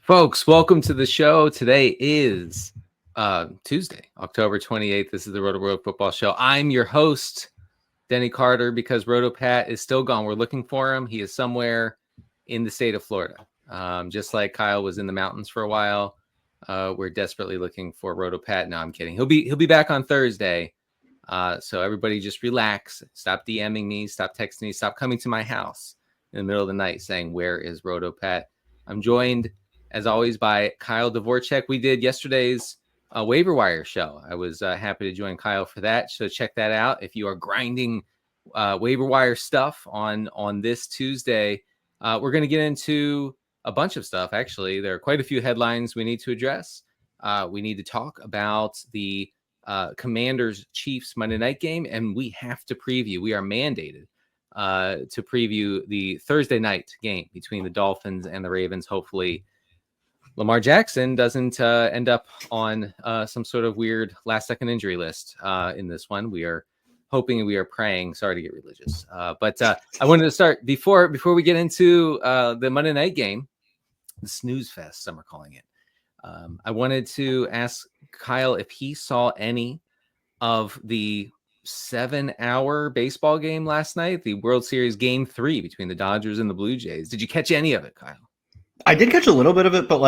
Folks, welcome to the show. Today is Tuesday, October 28th. This is the Rotoworld Football Show. I'm your host, Denny Carter, because RotoPat is still gone. We're looking for him. He is somewhere in the state of Florida. Just like Kyle was in the mountains for a while. We're desperately looking for RotoPat. No, I'm kidding. He'll be back on Thursday. So everybody just relax. Stop DMing me. Stop texting me. Stop coming to my house in the middle of the night saying, where is RotoPat? I'm joined, as always, by Kyle Dvorchak. We did yesterday's waiver wire show. I was happy to join Kyle for that. So check that out. If you are grinding waiver wire stuff on this Tuesday, we're going to get into a bunch of stuff. Actually, there are quite a few headlines we need to address. We need to talk about the Commanders Chiefs Monday night game, and we have to preview. We are mandated to preview the Thursday night game between the Dolphins and the Ravens. Hopefully Lamar Jackson doesn't end up on some sort of weird last-second injury list in this one. We are hoping, we are praying. Sorry to get religious, but I wanted to start before we get into the Monday night game, the snooze fest, some are calling it. I wanted to ask Kyle if he saw any of the 7-hour baseball game last night, the World Series Game 3 between the Dodgers and the Blue Jays. Did you catch any of it, Kyle? I did catch a little bit of it, but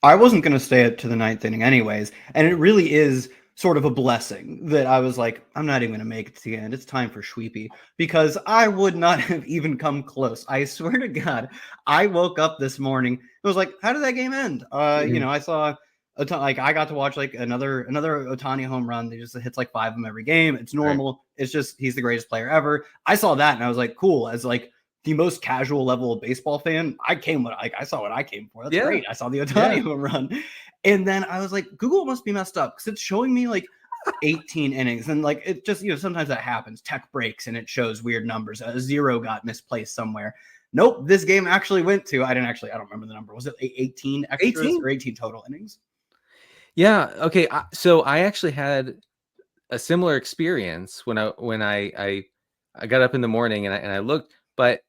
I wasn't going to stay to the ninth inning anyways. And it really is sort of a blessing that I was like, I'm not even going to make it to the end. It's time for Schweepy, because I would not have even come close. I swear to God, I woke up this morning. It was like, how did that game end? I saw I got to watch another Ohtani home run. They just hits 5 of them every game. It's normal. Right. It's just, he's the greatest player ever. I saw that and I was like, cool. As the most casual level of baseball fan, I saw what I came for. That's great. I saw the Ohtani home run. And then I was like, Google must be messed up, because it's showing me 18 innings. And it just, sometimes that happens. Tech breaks and it shows weird numbers. A 0 got misplaced somewhere. Nope. This game actually went to, I don't remember the number. Was it 18 extras 18? Or 18 total innings? Yeah. Okay. So I actually had a similar experience when I got up in the morning and I looked, but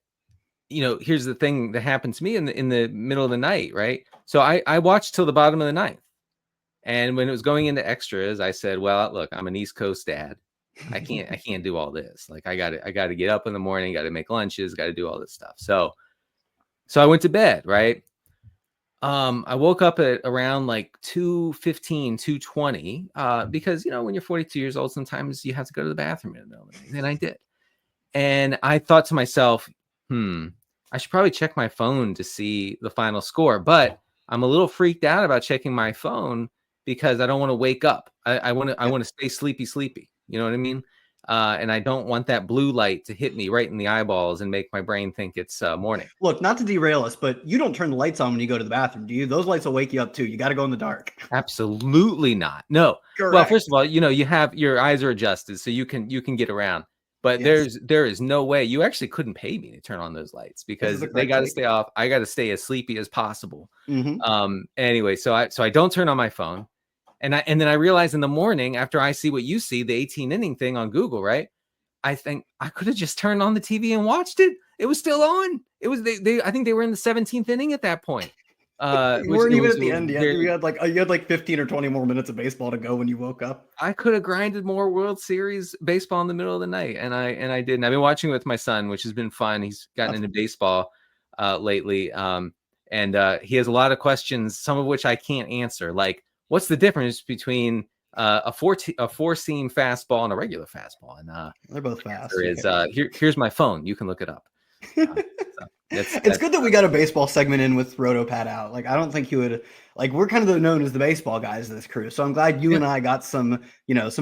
here's the thing that happened to me in the middle of the night, right? So I watched till the bottom of the ninth. And when it was going into extras, I said, well, look, I'm an East Coast dad. I can't do all this. I got to get up in the morning, got to make lunches, got to do all this stuff. So I went to bed, right? I woke up at around 2:15, 2:20, because, when you're 42 years old, sometimes you have to go to the bathroom in the middle of the night. And I did. And I thought to myself, I should probably check my phone to see the final score, but I'm a little freaked out about checking my phone because I don't want to wake up. I want to stay sleepy. You know what I mean? And I don't want that blue light to hit me right in the eyeballs and make my brain think it's morning. Look, not to derail us, but you don't turn the lights on when you go to the bathroom, do you? Those lights will wake you up too. You got to go in the dark. Absolutely not. No. Correct. Well, first of all, you have your eyes are adjusted, so you can get around. But there is no way. You actually couldn't pay me to turn on those lights because they got to stay off. I got to stay as sleepy as possible. Mm-hmm. Anyway, so I don't turn on my phone. And then I realized in the morning, after I see what you see, the 18 inning thing on Google, right? I think I could have just turned on the TV and watched it. It was still on. It was I think they were in the 17th inning at that point. You weren't even at the end yet. You had 15 or 20 more minutes of baseball to go when you woke up. I could have grinded more World Series baseball in the middle of the night, and I didn't. I've been watching with my son, which has been fun. He's gotten into baseball lately, and he has a lot of questions, some of which I can't answer. Like, what's the difference between a four-seam fastball and a regular fastball? And they're both fast. Here's my phone. You can look it up. It's good that we got a baseball segment in with RotoPat out. I don't think you would we're kind of known as the baseball guys of this crew. So I'm glad you and I got some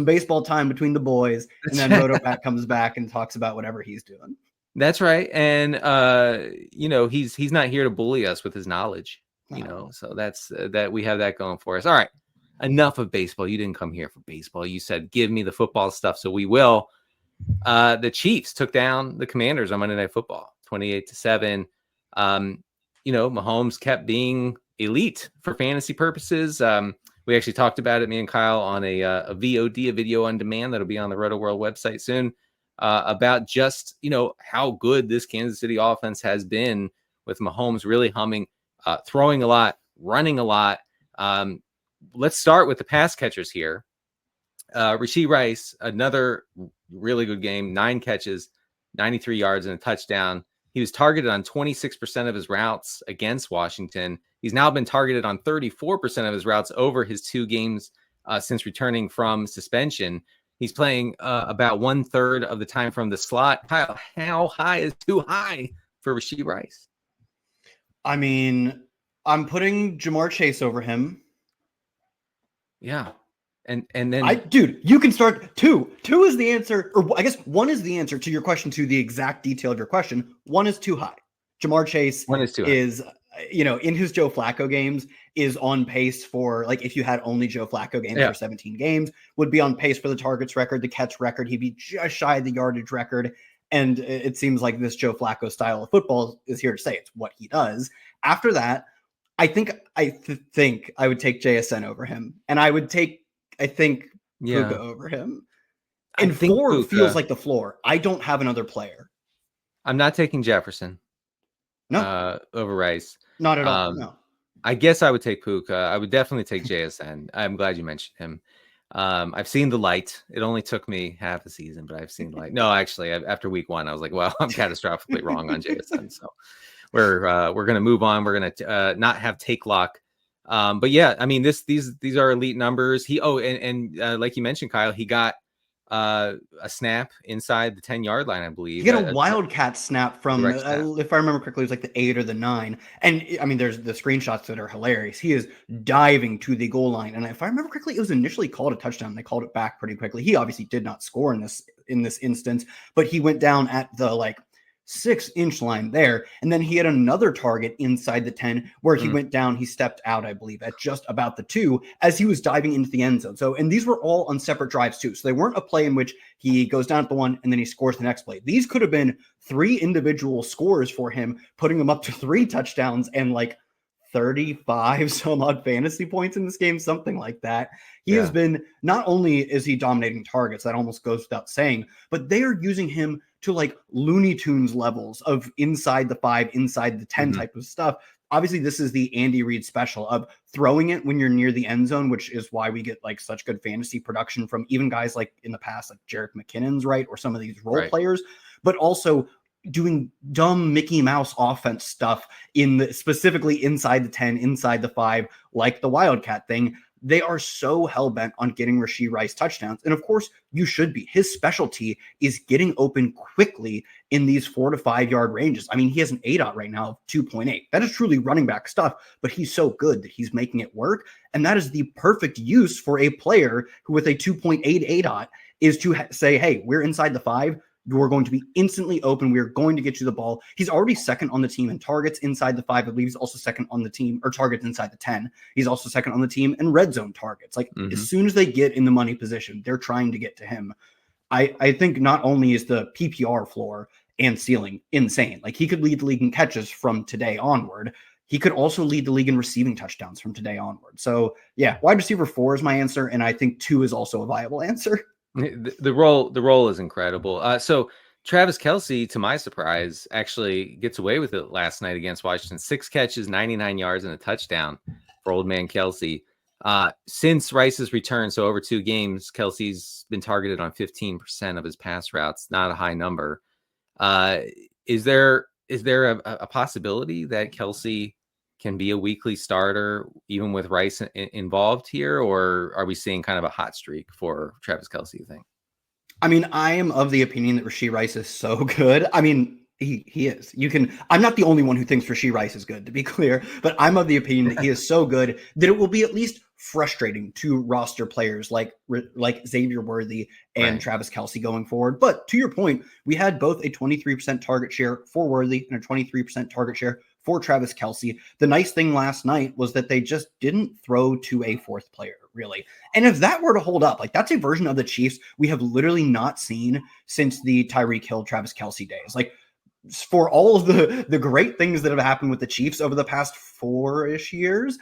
baseball time between the boys, and then RotoPat comes back and talks about whatever he's doing. That's right. And he's not here to bully us with his knowledge, so that's that we have that going for us. All right. Enough of baseball. You didn't come here for baseball. You said, give me the football stuff. So we will. The Chiefs took down the Commanders on Monday Night Football, 28-7. Mahomes kept being elite for fantasy purposes. We actually talked about it, me and Kyle, on a VOD, a video on demand, that'll be on the Rotoworld website soon, about just, how good this Kansas City offense has been with Mahomes really humming, throwing a lot, running a lot. Let's start with the pass catchers here. Rashee Rice, another really good game, 9 catches, 93 yards and a touchdown. He was targeted on 26% of his routes against Washington. He's now been targeted on 34% of his routes over his 2 games since returning from suspension. He's playing about 1/3 of the time from the slot. Kyle, how high is too high for Rashee Rice? I mean, I'm putting Ja'Marr Chase over him. Yeah. And then dude, you can start 2. 2 is the answer, or I guess 1 is the answer to your question, to the exact detail of your question. 1 is too high. Ja'Marr Chase is, in his Joe Flacco games, is on pace for, like, if you had only Joe Flacco games for 17 games, would be on pace for the targets record, the catch record. He'd be just shy of the yardage record. And it seems like this Joe Flacco style of football is here to stay. It's what he does. After that, I think I would take JSN over him. And I would take, Puka over him. And 4 Puka feels like the floor. I don't have another player. I'm not taking Jefferson. No. Over Rice. Not at all. No. I guess I would take Puka. I would definitely take JSN. I'm glad you mentioned him. I've seen the light. It only took me half a season, but I've seen the light. No, actually, after week 1, I was like, well, I'm catastrophically wrong on JSN. So we're going to move on. We're going to not have take lock. But yeah, I mean, these are elite numbers. Like you mentioned, Kyle, he got a snap inside the 10-yard line, I believe. He got a wildcat snap from, if I remember correctly, it was like the 8 or the 9. And I mean, there's the screenshots that are hilarious. He is diving to the goal line, and if I remember correctly, it was initially called a touchdown. They called it back pretty quickly. He obviously did not score in this instance, but he went down at the 6-inch line there. And then he had another target inside the 10 where he went down. He stepped out, I believe, at just about the 2 as he was diving into the end zone. So, and these were all on separate drives too. So they weren't a play in which he goes down at the 1 and then he scores the next play. These could have been 3 individual scores for him, putting him up to 3 touchdowns and 35 some odd fantasy points in this game, something like that. He has been, not only is he dominating targets, that almost goes without saying, but they are using him to Looney Tunes levels of inside the 5, inside the 10 type of stuff. Obviously, this is the Andy Reid special of throwing it when you're near the end zone, which is why we get such good fantasy production from even guys in the past, like Jerick McKinnon's, right? Or some of these role players, but also doing dumb Mickey Mouse offense stuff specifically inside the 10, inside the 5, like the Wildcat thing. They are so hell-bent on getting Rashee Rice touchdowns. And of course, you should be. His specialty is getting open quickly in these 4 to 5 yard ranges. I mean, he has an ADOT right now of 2.8. That is truly running back stuff, but he's so good that he's making it work. And that is the perfect use for a player who with a 2.8 ADOT is to say, hey, we're inside the 5. You're going to be instantly open. We're going to get you the ball. He's already second on the team in targets inside the 5. I believe he's also second on the team, or targets inside the 10. He's also second on the team in red zone targets. As soon as they get in the money position, they're trying to get to him. I think not only is the PPR floor and ceiling insane, he could lead the league in catches from today onward. He could also lead the league in receiving touchdowns from today onward. So yeah, wide receiver 4 is my answer. And I think 2 is also a viable answer. The role is incredible. So Travis Kelce, to my surprise, actually gets away with it last night against Washington. 6 catches, 99 yards, and a touchdown for old man Kelce. Since Rice's return, so over 2 games, Kelce's been targeted on 15% of his pass routes. Not a high number. Is there a possibility that Kelce can be a weekly starter even with Rice involved here, or are we seeing kind of a hot streak for Travis Kelce, you think? I mean, I am of the opinion that Rashee Rice is so good. I mean, he is. I'm not the only one who thinks Rashee Rice is good, to be clear, but I'm of the opinion that he is so good that it will be at least frustrating to roster players like Xavier Worthy and Travis Kelce going forward. But to your point, we had both a 23% target share for Worthy and a 23% target share for Travis Kelce. The nice thing last night was that they just didn't throw to a 4th player, really. And if that were to hold up, that's a version of the Chiefs we have literally not seen since the Tyreek Hill, Travis Kelce days. For all of the great things that have happened with the Chiefs over the past 4-ish years,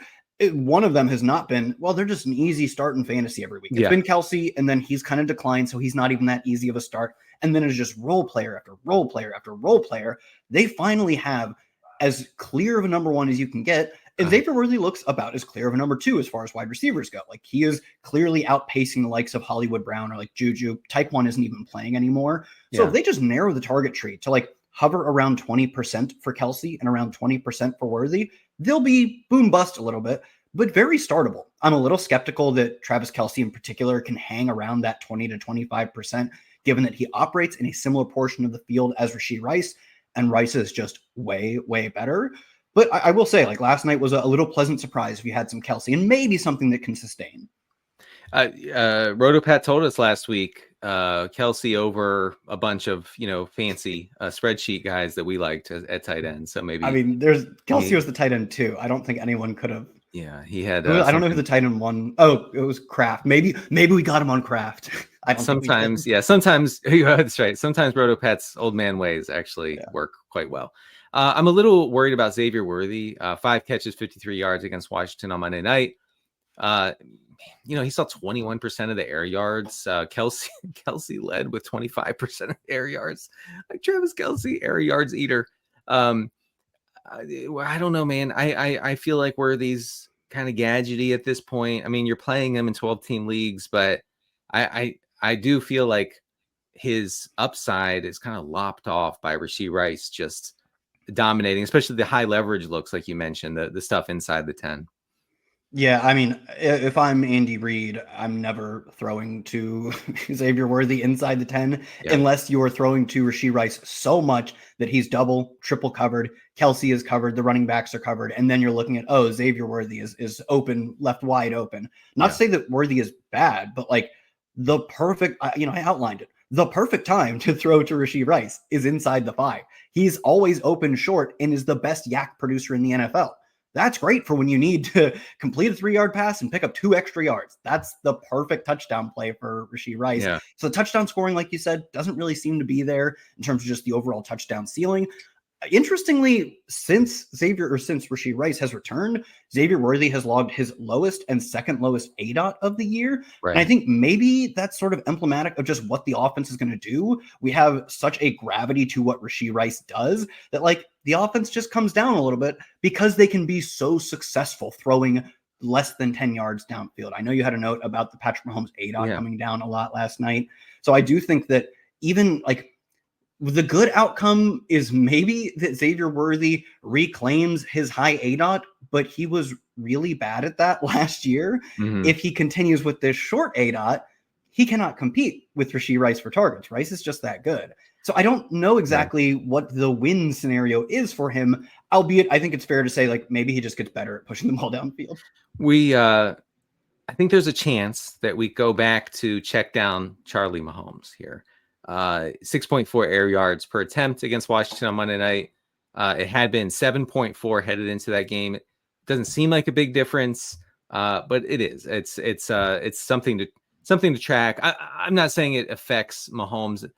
one of them has not been, well, they're just an easy start in fantasy every week. It's been Kelce, and then he's kind of declined, so he's not even that easy of a start. And then it's just role player after role player after role player. They finally have as clear of a number 1 as you can get. And Xavier Worthy looks about as clear of a number 2 as far as wide receivers go. Like, he is clearly outpacing the likes of Hollywood Brown or like Juju. Tyquan isn't even playing anymore. So if they just narrow the target tree to like hover around 20% for Kelce and around 20% for Worthy, they'll be boom bust a little bit, but very startable. I'm a little skeptical that Travis Kelce in particular can hang around that 20 to 25%, given that he operates in a similar portion of the field as Rashee Rice, and Rice is just way, way better. But I will say, like, last night was a little pleasant surprise if you had some Kelce and maybe something that can sustain. Rotopat told us last week, Kelce over a bunch of, fancy spreadsheet guys that we liked at tight end. So maybe, I mean, Kelce was the tight end too. I don't think anyone could have. Yeah, he had. I don't know who the tight end won. Oh, it was Kraft. Maybe we got him on Kraft. I don't sometimes, sometimes that's right. Sometimes Rotopat's old man ways actually work quite well. I'm a little worried about Xavier Worthy. 5 catches, 53 yards against Washington on Monday night. He saw 21% of the air yards. Kelce led with 25% of air yards. Like Travis Kelce, air yards eater. I don't know, man. I feel like Worthy's kind of gadgety at this point. I mean, you're playing him in 12-team leagues, but I do feel like his upside is kind of lopped off by Rashee Rice just dominating, especially the high leverage looks like you mentioned, the stuff inside the 10. Yeah, I mean, if I'm Andy Reid, I'm never throwing to Xavier Worthy inside the 10 unless you're throwing to Rashee Rice so much that he's double, triple covered, Kelce is covered, the running backs are covered, and then you're looking at, Xavier Worthy is open, left wide open. Not to say that Worthy is bad, but like the perfect, I outlined it. The perfect time to throw to Rashee Rice is inside the 5. He's always open short and is the best yak producer in the NFL. That's great for when you need to complete a 3-yard pass and pick up 2 extra yards. That's the perfect touchdown play for Rashee Rice. Yeah. So the touchdown scoring, like you said, doesn't really seem to be there in terms of just the overall touchdown ceiling. Interestingly, since Rashee Rice has returned, Xavier Worthy has logged his lowest and second lowest ADOT of the year. Right. And I think maybe that's sort of emblematic of just what the offense is going to do. We have such a gravity to what Rashee Rice does that like the offense just comes down a little bit because they can be so successful throwing less than 10 yards downfield. I know you had a note about the Patrick Mahomes ADOT coming down a lot last night. So I do think that even like the good outcome is maybe that Xavier Worthy reclaims his high ADOT, but he was really bad at that last year. Mm-hmm. If he continues with this short ADOT, he cannot compete with Rashee Rice for targets. Rice is just that good. So I don't know exactly what the win scenario is for him, albeit I think it's fair to say like maybe he just gets better at pushing the ball downfield. I think there's a chance that we go back to check down Charlie Mahomes here. 6.4 air yards per attempt against Washington on Monday night. It had been 7.4 headed into that game. It doesn't seem like a big difference, but it is. It's something to track. I'm not saying it affects Mahomes,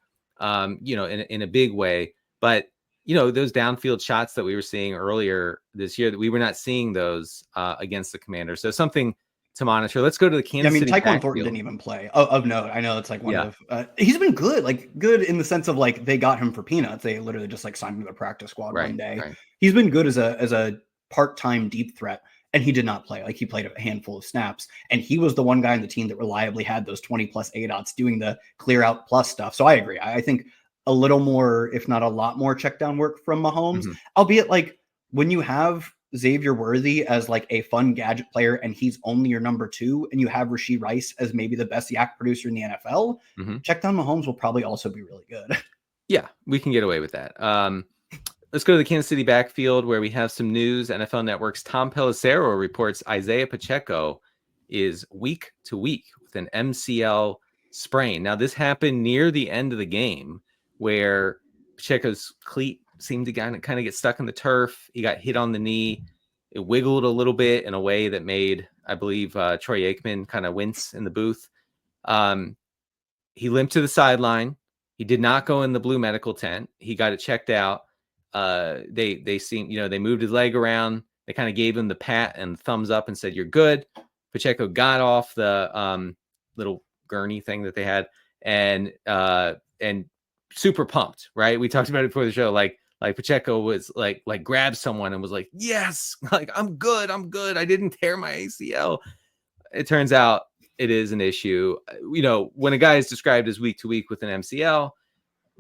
in a big way, but those downfield shots that we were seeing earlier this year, that we were not seeing those against the Commanders. So something to monitor. Let's go to the Kansas City Tyquan backfield. Thornton didn't even play of note. I know it's like one of he's been good, like good in the sense of like they got him for peanuts. They literally just like signed him to the practice squad one day. Right. He's been good as a part-time deep threat, and he did not play. Like he played a handful of snaps, and he was the one guy on the team that reliably had those 20 plus ADOTs doing the clear out plus stuff. So I agree. I think a little more, if not a lot more, check down work from Mahomes, albeit like when you have Xavier Worthy as like a fun gadget player and he's only your number 2, and you have Rashee Rice as maybe the best yak producer in the NFL, check down Mahomes will probably also be really good. Yeah, we can get away with that. Let's go to the Kansas City backfield where we have some news. NFL Network's Tom Pelissero reports Isiah Pacheco is week to week with an MCL sprain. Now, this happened near the end of the game where Pacheco's cleat seemed to kind of get stuck in the turf. He got hit on the knee. It wiggled a little bit in a way that made, I believe, Troy Aikman kind of wince in the booth. He limped to the sideline. He did not go in the blue medical tent. He got it checked out. They seemed, they moved his leg around. They kind of gave him the pat and thumbs up and said, "You're good." Pacheco got off the little gurney thing that they had and super pumped, right? We talked about it before the show. Like, Like Pacheco was like grabbed someone and was like, yes, like I'm good. I didn't tear my ACL. It turns out it is an issue. When a guy is described as week to week with an MCL,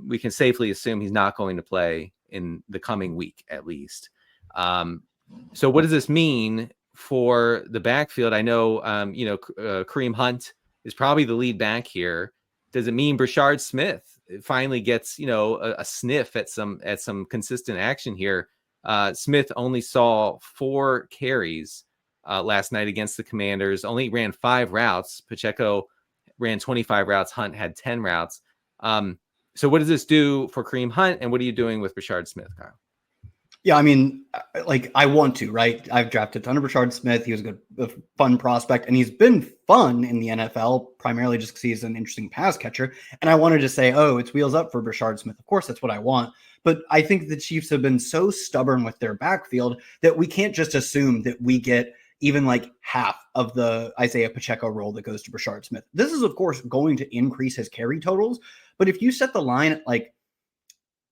we can safely assume he's not going to play in the coming week, at least. So what does this mean for the backfield? I know, Kareem Hunt is probably the lead back here. Does it mean Brashard Smith finally gets, a sniff at some consistent action here? Smith only saw 4 carries last night against the Commanders, only ran 5 routes. Pacheco ran 25 routes. Hunt had 10 routes. So what does this do for Kareem Hunt, and what are you doing with Brashard Smith, Kyle? Yeah, I mean, like, I want to, right? I've drafted a ton of Brashard Smith. He was a fun prospect, and he's been fun in the NFL, primarily just because he's an interesting pass catcher. And I wanted to say, oh, it's wheels up for Brashard Smith. Of course, that's what I want. But I think the Chiefs have been so stubborn with their backfield that we can't just assume that we get even like half of the Isiah Pacheco role that goes to Brashard Smith. This is, of course, going to increase his carry totals. But if you set the line at like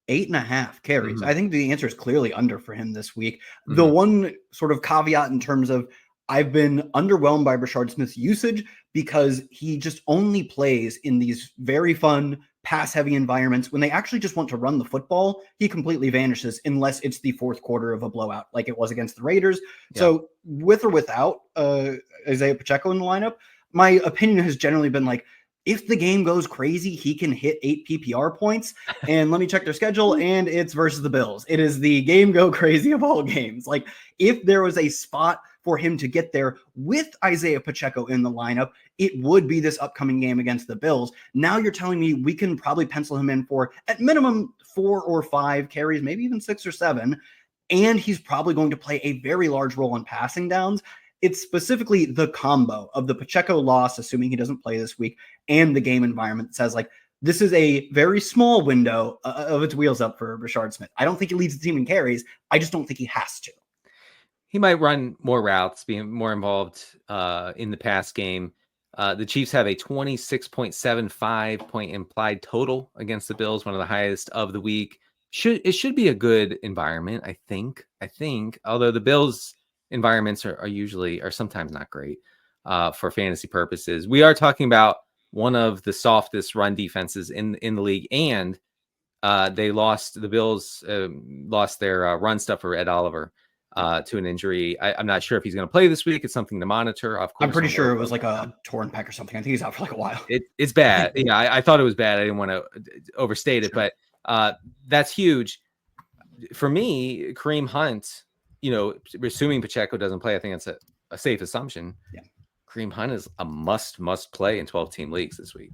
8.5 carries, I think the answer is clearly under for him this week. The one sort of caveat in terms of I've been underwhelmed by Brashard Smith's usage because he just only plays in these very fun pass-heavy environments. When they actually just want to run the football, he completely vanishes unless it's the fourth quarter of a blowout like it was against the Raiders. Yeah. So with or without Isiah Pacheco in the lineup, my opinion has generally been like, if the game goes crazy, he can hit 8 PPR points. And let me check their schedule, and it's versus the Bills. It is the game go crazy of all games. Like, if there was a spot for him to get there with Isiah Pacheco in the lineup, it would be this upcoming game against the Bills. Now you're telling me we can probably pencil him in for at minimum 4 or 5 carries, maybe even 6 or 7. And he's probably going to play a very large role in passing downs. It's specifically the combo of the Pacheco loss, assuming he doesn't play this week, and the game environment that says, like, this is a very small window of its wheels up for Brashard Smith. I don't think he leads the team in carries. I just don't think he has to. He might run more routes, being more involved in the pass game. The Chiefs have a 26.75 point implied total against the Bills, one of the highest of the week. It should be a good environment, I think. Although the Bills environments are sometimes not great for fantasy purposes. We are talking about one of the softest run defenses in the league, and the Bills lost their run stuffer Ed Oliver to an injury. I'm not sure if he's going to play this week. It's something to monitor. Of course, I'm pretty sure it was like a torn pec or something. I think he's out for like a while. It's bad. Yeah, I thought it was bad. I didn't want to overstate it, but that's huge for me. Kareem Hunt, assuming Pacheco doesn't play, I think it's a safe assumption. Yeah. Kareem Hunt is a must play in 12-team leagues this week.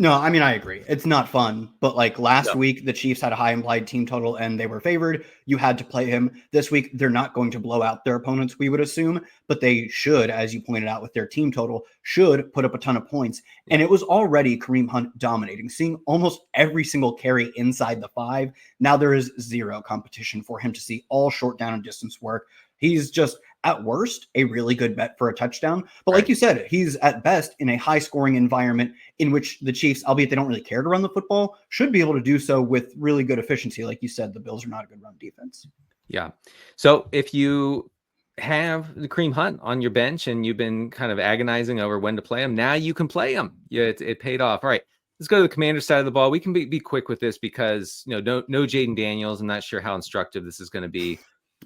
No, I mean, I agree. It's not fun, but like last week, the Chiefs had a high implied team total and they were favored. You had to play him. This week, they're not going to blow out their opponents, we would assume, but they should, as you pointed out with their team total, should put up a ton of points. And it was already Kareem Hunt dominating, seeing almost every single carry inside the 5. Now there is zero competition for him to see all short down and distance work. He's just, at worst, a really good bet for a touchdown. But like you said, he's at best in a high-scoring environment in which the Chiefs, albeit they don't really care to run the football, should be able to do so with really good efficiency. Like you said, the Bills are not a good run defense. Yeah. So if you have the Kareem Hunt on your bench and you've been kind of agonizing over when to play him, now you can play him. Yeah, it paid off. All right. Let's go to the Commander side of the ball. We can be quick with this because no Jayden Daniels. I'm not sure how instructive this is going to be.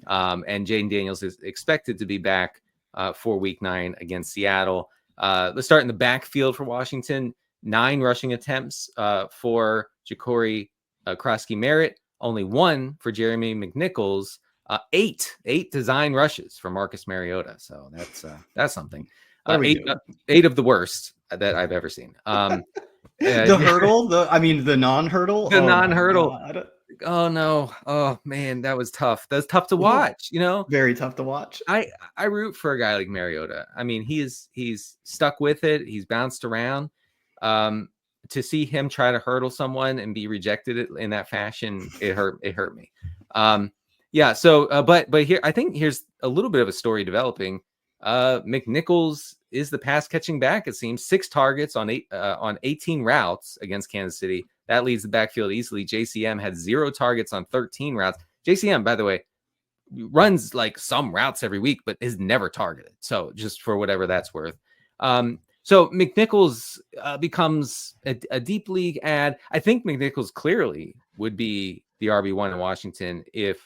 And Jayden Daniels is expected to be back for week 9 against Seattle. Let's start in the backfield for Washington. 9 rushing attempts for Ja'Cory Krosky-Merritt, only 1 for Jeremy McNichols, 8 design rushes for Marcus Mariota. So that's something. 8 of the worst that I've ever seen. The hurdle, the non-hurdle. The non-hurdle. Oh no. Oh man, that was tough. That's tough to watch, Very tough to watch. I root for a guy like Mariota. I mean, he's stuck with it. He's bounced around. To see him try to hurdle someone and be rejected in that fashion, it hurt me. Yeah, so but here I think here's a little bit of a story developing. McNichols is the pass catching back, it seems. 6 targets on 18 routes against Kansas City, That leads the backfield easily. JCM had 0 targets on 13 routes. JCM, by the way, runs like some routes every week, but is never targeted. So just for whatever that's worth. So McNichols becomes a deep league ad. I think McNichols clearly would be the RB1 in Washington if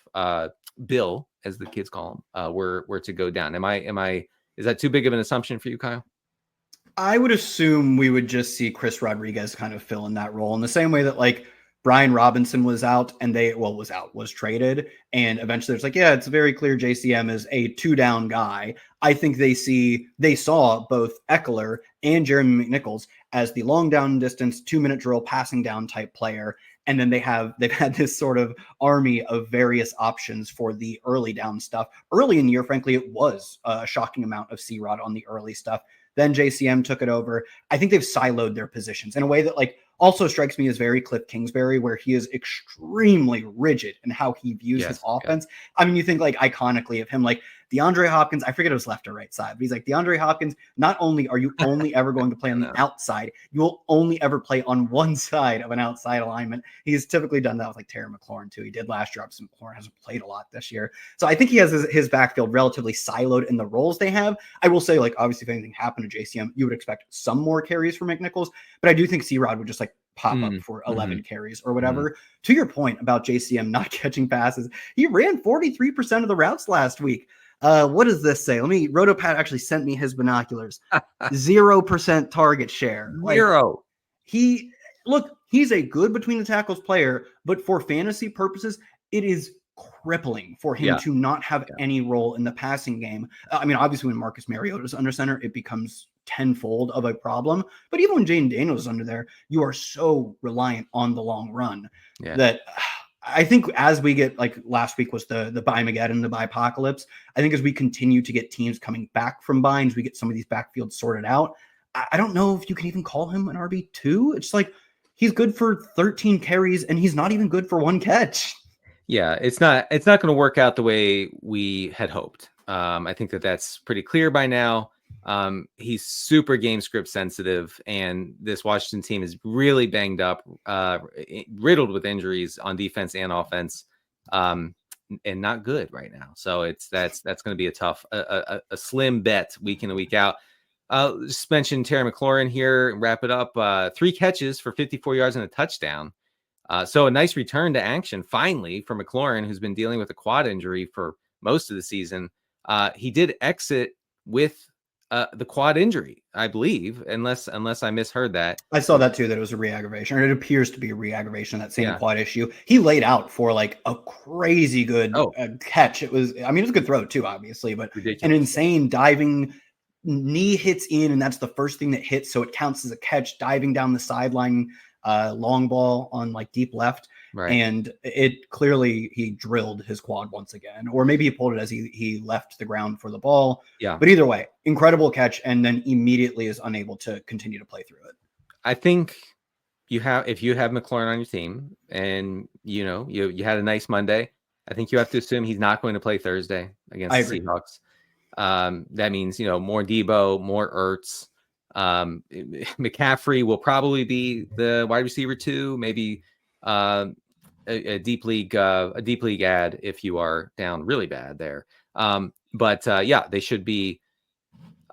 Bill, as the kids call him, were to go down. Is that too big of an assumption for you, Kyle? I would assume we would just see Chris Rodriguez kind of fill in that role in the same way that like Brian Robinson was out and was traded. And eventually it's like, yeah, it's very clear JCM is a 2-down guy. I think they saw both Eckler and Jeremy McNichols as the long down distance, 2-minute drill passing down type player. And then they've had this sort of army of various options for the early down stuff. Early in the year, frankly, it was a shocking amount of C-Rod on the early stuff. Then JCM took it over. I think they've siloed their positions in a way that like also strikes me as very Cliff Kingsbury, where he is extremely rigid in how he views his offense. I mean, you think like iconically of him, like DeAndre Hopkins, I forget it was left or right side, but he's like, DeAndre Hopkins, not only are you only ever going to play on the outside, you will only ever play on one side of an outside alignment. He's typically done that with like Terry McLaurin too. He did last year. Obviously McLaurin hasn't played a lot this year. So I think he has his backfield relatively siloed in the roles they have. I will say, like, obviously if anything happened to JCM, you would expect some more carries from McNichols, but I do think C-Rod would just like pop up for 11 carries or whatever. To your point about JCM not catching passes, he ran 43% of the routes last week. What does this say? Rotopat actually sent me his binoculars. 0% target share. Zero. He's a good between the tackles player, but for fantasy purposes, it is crippling for him to not have any role in the passing game. I mean, obviously when Marcus Mariota's under center, it becomes tenfold of a problem. But even when Jaden Daniels is under there, you are so reliant on the long run that I think as we get, like last week was the Buymageddon, the Buypocalypse. I think as we continue to get teams coming back from binds, we get some of these backfields sorted out. I don't know if you can even call him an RB2. It's like he's good for 13 carries and he's not even good for 1 catch. Yeah, it's not going to work out the way we had hoped. I think that's pretty clear by now. He's super game script sensitive, and this Washington team is really banged up, riddled with injuries on defense and offense, and not good right now. So that's going to be a tough, a slim bet week in and week out. Just mention Terry McLaurin here and wrap it up. 3 catches for 54 yards and a touchdown. So a nice return to action finally for McLaurin, who's been dealing with a quad injury for most of the season. He did exit with the quad injury, I believe, unless I misheard that. I saw that too, that it was a re-aggravation, or it appears to be a re-aggravation of that same quad issue. He laid out for like a crazy good catch. It was a good throw too, obviously, but ridiculous. An insane diving knee hits in, and that's the first thing that hits, so it counts as a catch, diving down the sideline, long ball on like deep left. Right. And it clearly he drilled his quad once again, or maybe he pulled it as he left the ground for the ball. Yeah. But either way, incredible catch, and then immediately is unable to continue to play through it. I think if you have McLaurin on your team and you had a nice Monday, I think you have to assume he's not going to play Thursday against the Seahawks. That means, more Debo, more Ertz. McCaffrey will probably be the wide receiver 2, maybe a deep league ad if you are down really bad there. But they should be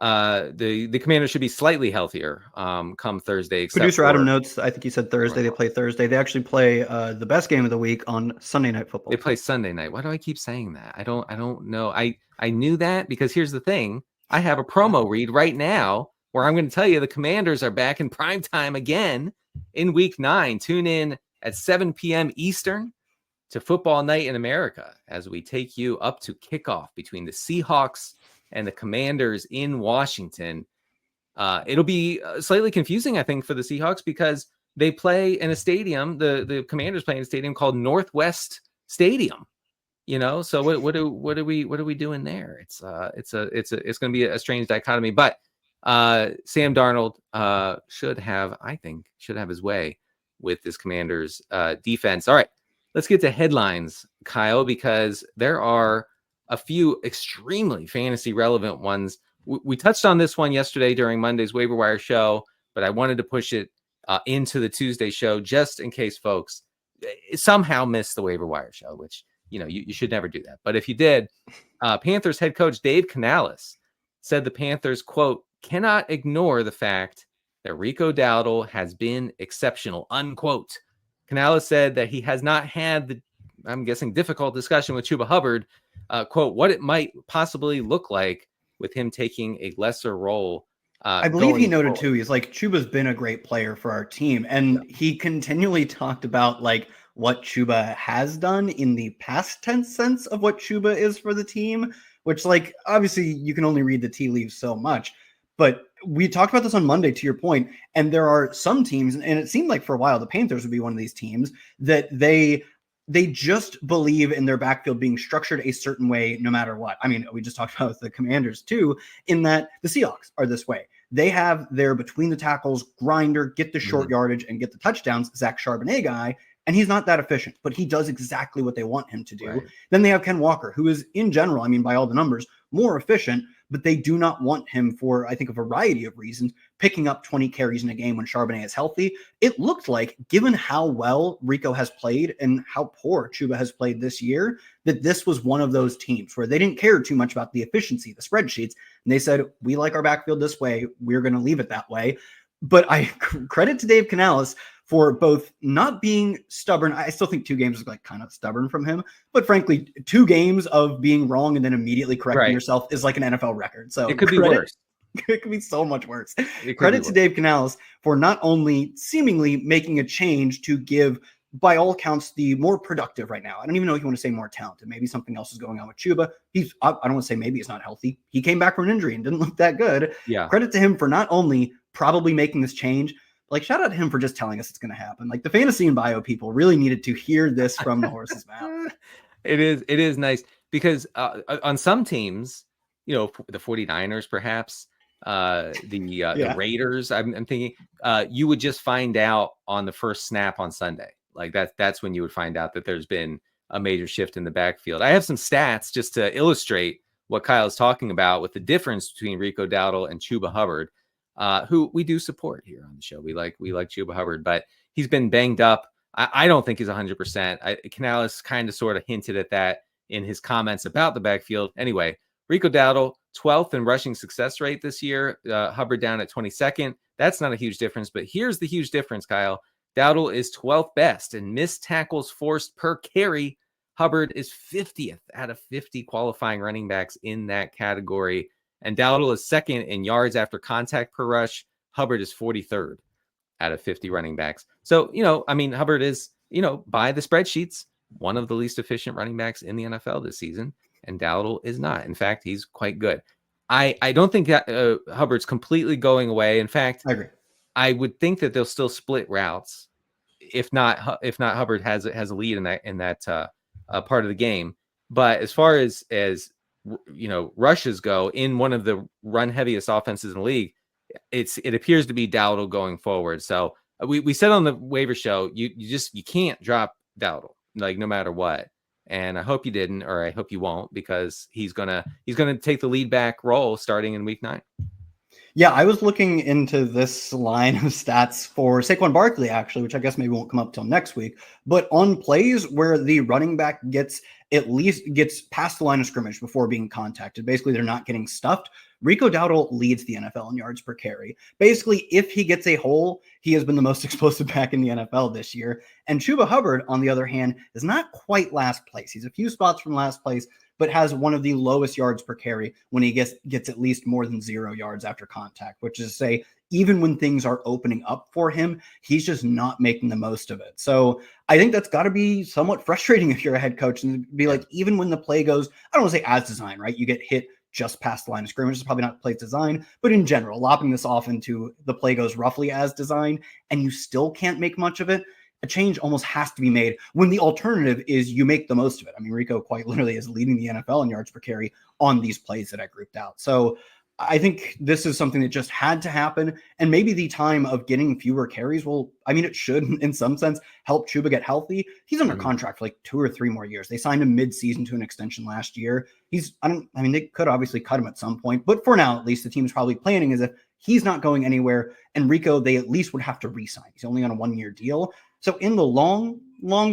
the Commanders should be slightly healthier come Thursday. Producer Adam notes, I think he said Thursday. They play Thursday. They actually play the best game of the week on Sunday Night Football. They play Sunday night. Why do I keep saying that? I don't know. I knew that because here's the thing. I have a promo read right now where I'm going to tell you the Commanders are back in prime time again in week 9. Tune in at 7 p.m. Eastern to Football Night in America as we take you up to kickoff between the Seahawks and the Commanders in Washington. It'll be slightly confusing, I think, for the Seahawks because they play in a stadium. The Commanders play in a stadium called Northwest Stadium. So what are we doing there? It's going to be a strange dichotomy, but Sam Darnold should have his way with this Commanders defense. All right, let's get to headlines, Kyle, because there are a few extremely fantasy relevant ones. We touched on this one yesterday during Monday's waiver wire show, but I wanted to push it into the Tuesday show, just in case folks somehow missed the waiver wire show, which, you should never do that. But if you did, Panthers head coach Dave Canales said the Panthers, quote, cannot ignore the fact that Rico Dowdle has been exceptional, unquote. Canales said that he has not had the, I'm guessing, difficult discussion with Chuba Hubbard, quote, what it might possibly look like with him taking a lesser role. I believe he noted too, he's like, Chuba's been a great player for our team. And he continually talked about like what Chuba has done in the past tense sense of what Chuba is for the team, which like, obviously you can only read the tea leaves so much. But we talked about this on Monday, to your point, and there are some teams, and it seemed like for a while the Panthers would be one of these teams, that they just believe in their backfield being structured a certain way no matter what. I mean, we just talked about the Commanders too, in that the Seahawks are this way. They have their between the tackles grinder, get the short yardage and get the touchdowns, Zach Charbonnet guy, and he's not that efficient, but he does exactly what they want him to do. Right. Then they have Ken Walker, who is in general, I mean, by all the numbers, more efficient, but they do not want him for, I think, a variety of reasons, picking up 20 carries in a game when Charbonnet is healthy. It looked like, given how well Rico has played and how poor Chuba has played this year, that this was one of those teams where they didn't care too much about the efficiency, the spreadsheets, and they said, we like our backfield this way, we're going to leave it that way. But I credit to Dave Canales for both not being stubborn. I still think 2 games is like kind of stubborn from him, but frankly, 2 games of being wrong and then immediately correcting yourself is like an NFL record. So it could be worse. It could be so much worse. Credit to Dave Canales for not only seemingly making a change to give, by all accounts, the more productive right now. I don't even know if you want to say more talented. Maybe something else is going on with Chuba. I don't want to say maybe he's not healthy. He came back from an injury and didn't look that good. Yeah. Credit to him for not only probably making this change, like shout out to him for just telling us it's going to happen. Like the fantasy and bio people really needed to hear this from the horse's mouth. It is nice because on some teams, the 49ers, perhaps the Raiders, I'm thinking you would just find out on the first snap on Sunday. Like that's when you would find out that there's been a major shift in the backfield. I have some stats just to illustrate what Kyle's talking about with the difference between Rico Dowdle and Chuba Hubbard. Who we do support here on the show. We like Chuba Hubbard, but he's been banged up. I don't think he's 100%. Canales kind of sort of hinted at that in his comments about the backfield. Anyway, Rico Dowdle, 12th in rushing success rate this year. Hubbard down at 22nd. That's not a huge difference, but here's the huge difference, Kyle. Dowdle is 12th best in missed tackles forced per carry. Hubbard is 50th out of 50 qualifying running backs in that category. And Dowdle is second in yards after contact per rush. Hubbard is 43rd out of 50 running backs. So, Hubbard is, by the spreadsheets, one of the least efficient running backs in the NFL this season. And Dowdle is not. In fact, he's quite good. I don't think that Hubbard's completely going away. In fact, I agree. I would think that they'll still split routes. If not, Hubbard has a lead in that part of the game. But as far as rushes go in one of the run heaviest offenses in the league, it appears to be Dowdle going forward. So we said on the waiver show, you can't drop Dowdle, like no matter what. And I hope you didn't, or I hope you won't, because he's gonna take the lead back role starting in week 9. Yeah, I was looking into this line of stats for Saquon Barkley, actually, which I guess maybe won't come up till next week. But on plays where the running back gets past the line of scrimmage before being contacted, basically they're not getting stuffed, Rico Dowdle leads the NFL in yards per carry. Basically, if he gets a hole, he has been the most explosive back in the NFL this year. And Chuba Hubbard, on the other hand, is not quite last place. He's a few spots from last place, but has one of the lowest yards per carry when he gets at least more than 0 yards after contact, which is to say, even when things are opening up for him, he's just not making the most of it. So I think that's got to be somewhat frustrating if you're a head coach and be like, even when the play goes, I don't want to say as designed, right? You get hit just past the line of scrimmage. It's probably not play's design, but in general, lopping this off into the play goes roughly as designed, and you still can't make much of it. A change almost has to be made when the alternative is you make the most of it. I mean, Rico quite literally is leading the NFL in yards per carry on these plays that I grouped out. So I think this is something that just had to happen. And maybe the time of getting fewer carries will, it should in some sense help Chuba get healthy. He's under contract for like 2 or 3 more years. They signed him mid-season to an extension last year. They could obviously cut him at some point, but for now, at least the team is probably planning as if he's not going anywhere. And Rico, they at least would have to re-sign. He's only on a 1-year deal. So in the long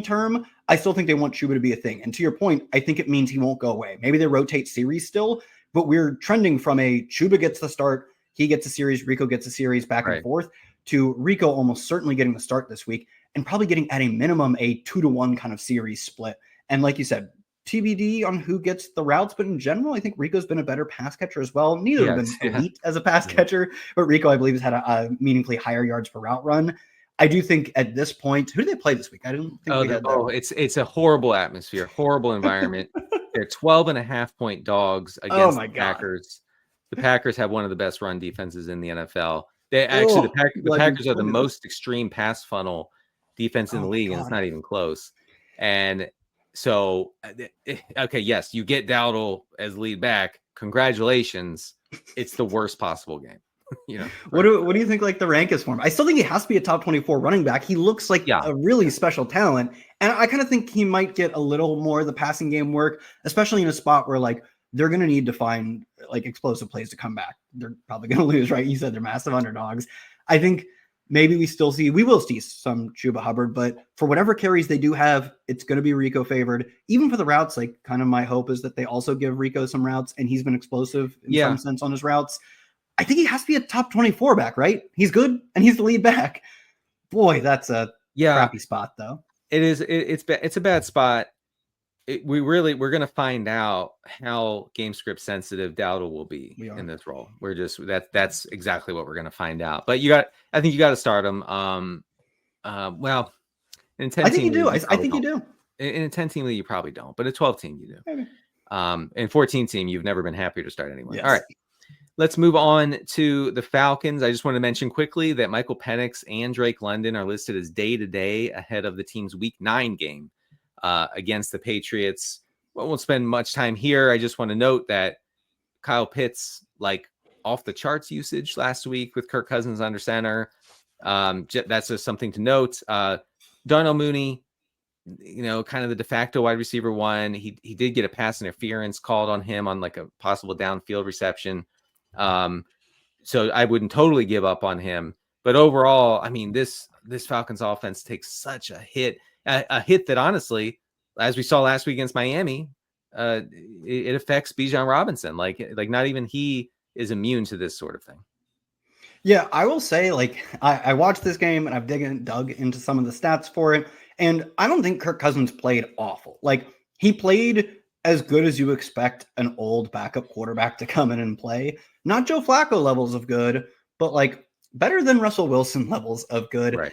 term, I still think they want Shough to be a thing. And to your point, I think it means he won't go away. Maybe they rotate series still, but we're trending from a Shough gets the start, he gets a series, Rico gets a series, back and forth, to Rico almost certainly getting the start this week and probably getting at a minimum a 2-to-1 kind of series split. And like you said, TBD on who gets the routes, but in general, I think Rico's been a better pass catcher as well. Neither have been elite as a pass catcher, but Rico, I believe, has had a meaningfully higher yards per route run. I do think at this point, who did they play this week? I don't think we had that. It's a horrible atmosphere, horrible environment. They're 12.5-point dogs against the Packers. The Packers have one of the best run defenses in the NFL. They actually, the Packers are the most extreme pass funnel defense in the league, and it's not even close. And so, okay, yes, you get Dowdle as lead back. Congratulations. It's the worst possible game. What do you think, like, the rank is for him? I still think he has to be a top 24 running back. He looks like a really special talent. And I kind of think he might get a little more of the passing game work, especially in a spot where, like, they're going to need to find, like, explosive plays to come back. They're probably going to lose, right? You said they're massive underdogs. I think maybe we will see some Chuba Hubbard, but for whatever carries they do have, it's going to be Rico favored. Even for the routes, like, kind of my hope is that they also give Rico some routes, and he's been explosive in some sense on his routes. I think he has to be a top 24 back, right? He's good, and he's the lead back. Boy, that's a crappy spot, though. It is. It's a bad spot. We're going to find out how game script sensitive Dowdle will be in this role. That's exactly what we're going to find out. But I think you got to start him. Well, in 10 I think you do. I think you do. In a 10-team league, you probably don't, but a 12-team you do. Maybe. In 14-team, you've never been happier to start anyone. Yes. All right. Let's move on to the Falcons. I just want to mention quickly that Michael Penix and Drake London are listed as day-to-day ahead of the team's Week 9 game against the Patriots. We won't spend much time here. I just want to note that Kyle Pitts, like, off the charts usage last week with Kirk Cousins under center. That's just something to note. Darnell Mooney, kind of the de facto wide receiver one. He did get a pass interference called on him on, like, a possible downfield reception. So I wouldn't totally give up on him, but overall, I mean, this Falcons offense takes such a hit that, honestly, as we saw last week against Miami, it affects Bijan Robinson. Like not even he is immune to this sort of thing. Yeah, I will say, like, I watched this game and I've dug into some of the stats for it, and I don't think Kirk Cousins played awful. Like, he played as good as you expect an old backup quarterback to come in and play. Not Joe Flacco levels of good, but, like, better than Russell Wilson levels of good. Right.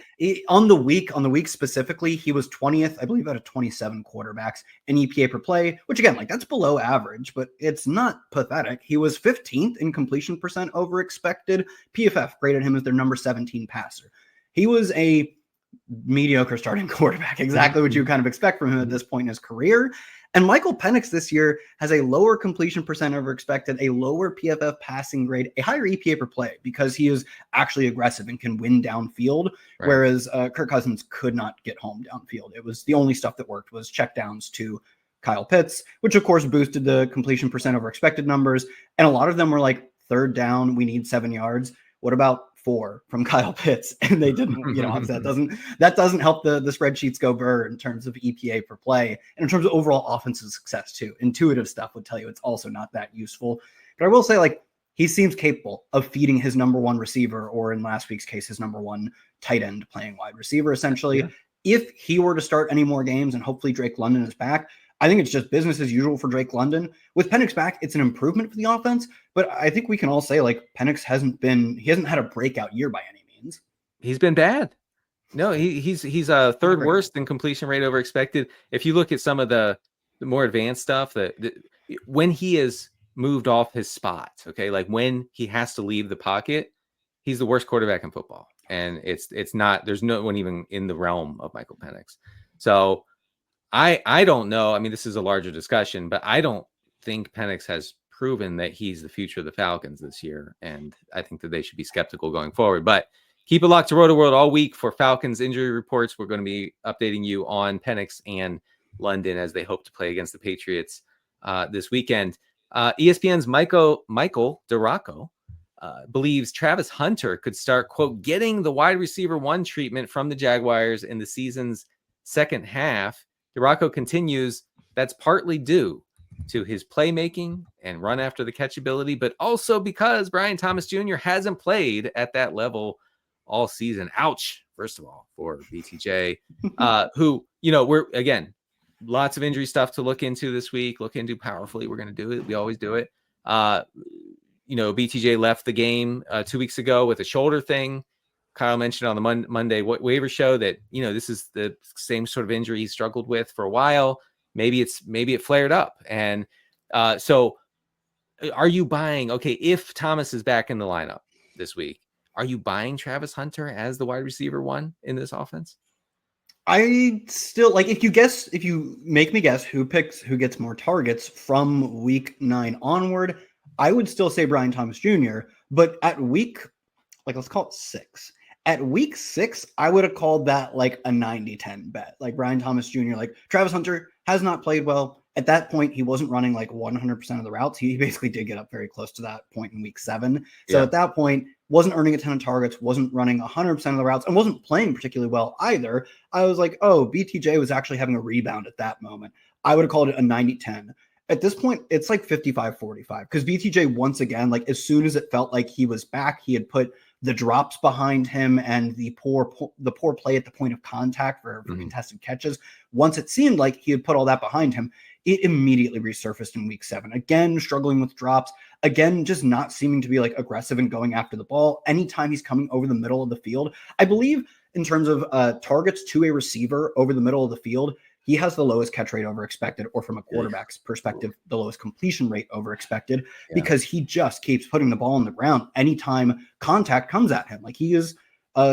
On the week specifically, he was 20th, I believe, out of 27 quarterbacks in EPA per play, which, again, like, that's below average, but it's not pathetic. He was 15th in completion percent over expected. PFF graded him as their number 17 passer. He was a mediocre starting quarterback, exactly what you kind of expect from him at this point in his career. And Michael Penix this year has a lower completion percent over expected, a lower PFF passing grade, a higher EPA per play, because he is actually aggressive and can win downfield, whereas Kirk Cousins could not get home downfield. It was the only stuff that worked was checkdowns to Kyle Pitts, which of course boosted the completion percent over expected numbers. And a lot of them were like, third down, we need 7 yards. What about 4 from Kyle Pitts? And they didn't, obviously that doesn't help the spreadsheets go burr in terms of EPA per play and in terms of overall offensive success too. Intuitive stuff would tell you it's also not that useful. But I will say, like, he seems capable of feeding his number one receiver, or in last week's case, his number one tight end playing wide receiver, essentially. Yeah. If he were to start any more games, and hopefully Drake London is back, I think it's just business as usual for Drake London. With Penix back, it's an improvement for the offense, but I think we can all say, like, Penix hasn't had a breakout year by any means. He's been bad. No, he's third worst in completion rate over expected. If you look at some of the more advanced stuff, that when he is moved off his spot, okay, like when he has to leave the pocket, he's the worst quarterback in football. And it's not, there's no one even in the realm of Michael Penix. So I don't know. I mean, this is a larger discussion, but I don't think Penix has proven that he's the future of the Falcons this year. And I think that they should be skeptical going forward. But keep it locked to Rotoworld all week for Falcons injury reports. We're going to be updating you on Penix and London as they hope to play against the Patriots this weekend. ESPN's Michael Dvorchak believes Travis Hunter could start, quote, getting the wide receiver one treatment from the Jaguars in the season's second half. Dvorchak continues, that's partly due to his playmaking and run after the catch ability, but also because Brian Thomas Jr. hasn't played at that level all season. Ouch, first of all, for BTJ, who, we're, again, lots of injury stuff to look into this week, look into powerfully. We're going to do it. We always do it. BTJ left the game 2 weeks ago with a shoulder thing. Kyle mentioned on the Monday waiver show that, this is the same sort of injury he struggled with for a while. Maybe it flared up. And so are you buying, if Thomas is back in the lineup this week, are you buying Travis Hunter as the wide receiver one in this offense? I still if you make me guess who gets more targets from week 9 onward, I would still say Brian Thomas Jr. But at week, let's call it 6. At week 6, I would have called that like a 90-10 bet. Like Brian Thomas Jr., Travis Hunter has not played well. At that point, he wasn't running 100% of the routes. He basically did get up very close to that point in week 7. So at that point, wasn't earning a ton of targets, wasn't running 100% of the routes, and wasn't playing particularly well either. I was like, BTJ was actually having a rebound at that moment. I would have called it a 90-10. At this point, it's 55-45 because BTJ, once again, as soon as it felt like he was back, he had put the drops behind him and the poor play at the point of contact for contested catches. Once it seemed like he had put all that behind him, it immediately resurfaced in week 7. Again, struggling with drops. Again, just not seeming to be aggressive and going after the ball. Anytime he's coming over the middle of the field, I believe in terms of targets to a receiver over the middle of the field, he has the lowest catch rate over expected, or from a quarterback's perspective, the lowest completion rate over expected, because he just keeps putting the ball on the ground anytime contact comes at him. He is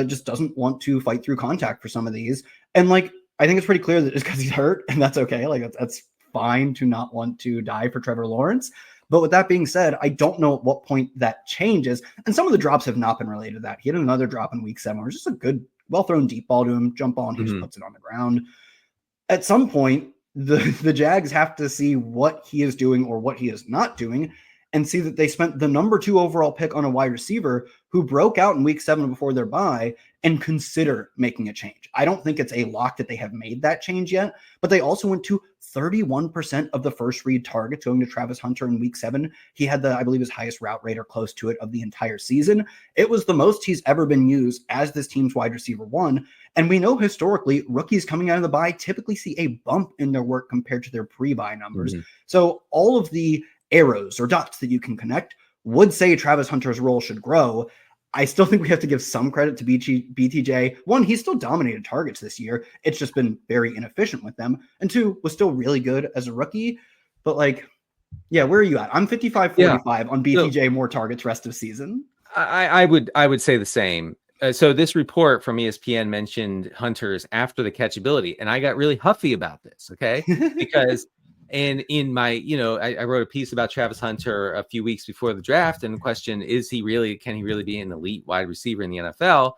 just doesn't want to fight through contact for some of these. And I think it's pretty clear that it's because he's hurt, and that's okay. That's fine to not want to die for Trevor Lawrence. But with that being said, I don't know at what point that changes. And some of the drops have not been related to that. He had another drop in week 7 where it's just a good, well-thrown deep ball to him, jump ball, and he just puts it on the ground. At some point, the Jags have to see what he is doing or what he is not doing and see that they spent the number 2 overall pick on a wide receiver who broke out in week 7 before their bye and consider making a change. I don't think it's a lock that they have made that change yet, but they also went to 31% of the first read targets going to Travis Hunter in week 7. He had I believe his highest route rate or close to it of the entire season. It was the most he's ever been used as this team's wide receiver 1. And we know historically rookies coming out of the bye typically see a bump in their work compared to their pre-bye numbers. So all of the arrows or dots that you can connect would say Travis Hunter's role should grow. I still think we have to give some credit to BTJ. 1, he's still dominated targets this year. It's just been very inefficient with them. And 2, was still really good as a rookie. But where are you at? I'm 55-45 on BTJ, more targets rest of season. I would say the same. So this report from ESPN mentioned Hunter's after the catchability, and I got really huffy about this, because in my, I wrote a piece about Travis Hunter a few weeks before the draft, and the question, can he really be an elite wide receiver in the NFL?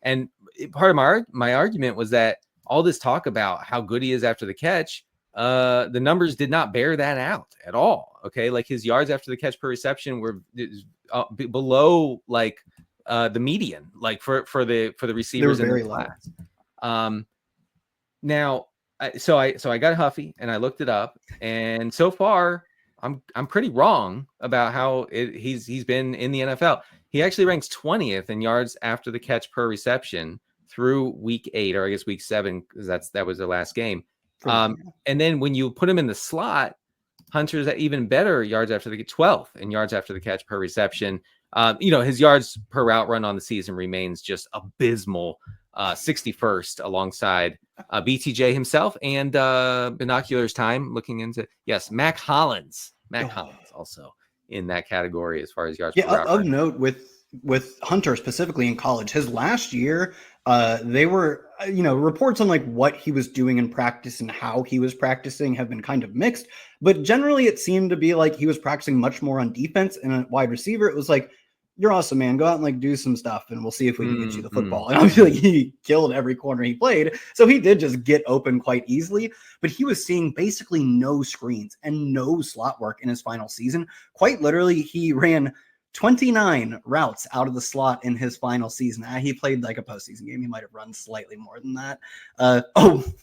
And part of my argument was that all this talk about how good he is after the catch, the numbers did not bear that out at all. His yards after the catch per reception were below the median, for the receivers in the class. Now, so I got huffy and I looked it up, and so far I'm pretty wrong about how he's been in the NFL. He actually ranks 20th in yards after the catch per reception through week 8, or I guess week 7, because that was the last game. And then when you put him in the slot, Hunter's at even better yards after the 12th in yards after the catch per reception. His yards per route run on the season remains just abysmal, 61st alongside BTJ himself and Binoculars Time looking into, Mac Hollins. Mac Hollins also in that category as far as yards per route of run. note with Hunter specifically in college, his last year, they were, reports on what he was doing in practice and how he was practicing have been kind of mixed, but generally it seemed to be he was practicing much more on defense, and a wide receiver, it was you're awesome, man. Go out and do some stuff, and we'll see if we can get you the football. And obviously he killed every corner he played. So he did just get open quite easily, but he was seeing basically no screens and no slot work in his final season. Quite literally, he ran 29 routes out of the slot in his final season. He played like a postseason game. He might have run slightly more than that.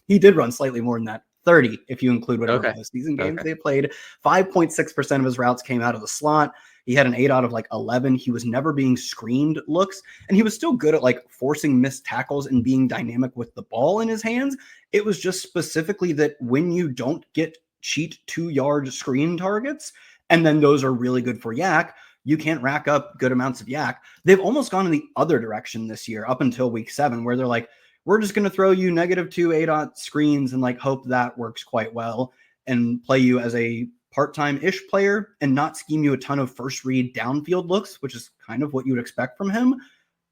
He did run slightly more than that. 30, if you include whatever postseason games they played. 5.6% of his routes came out of the slot. He had an 8 out of like 11. He was never being screened looks, and he was still good at like forcing missed tackles and being dynamic with the ball in his hands. It was just specifically that when you don't get cheat 2-yard screen targets, and then those are really good for yak, you can't rack up good amounts of yak. They've almost gone in the other direction this year up until week 7, where they're like, we're just going to throw you -2 ADOT screens and like hope that works quite well and play you as a part-time-ish player and not scheme you a ton of first read downfield looks, which is kind of what you would expect from him.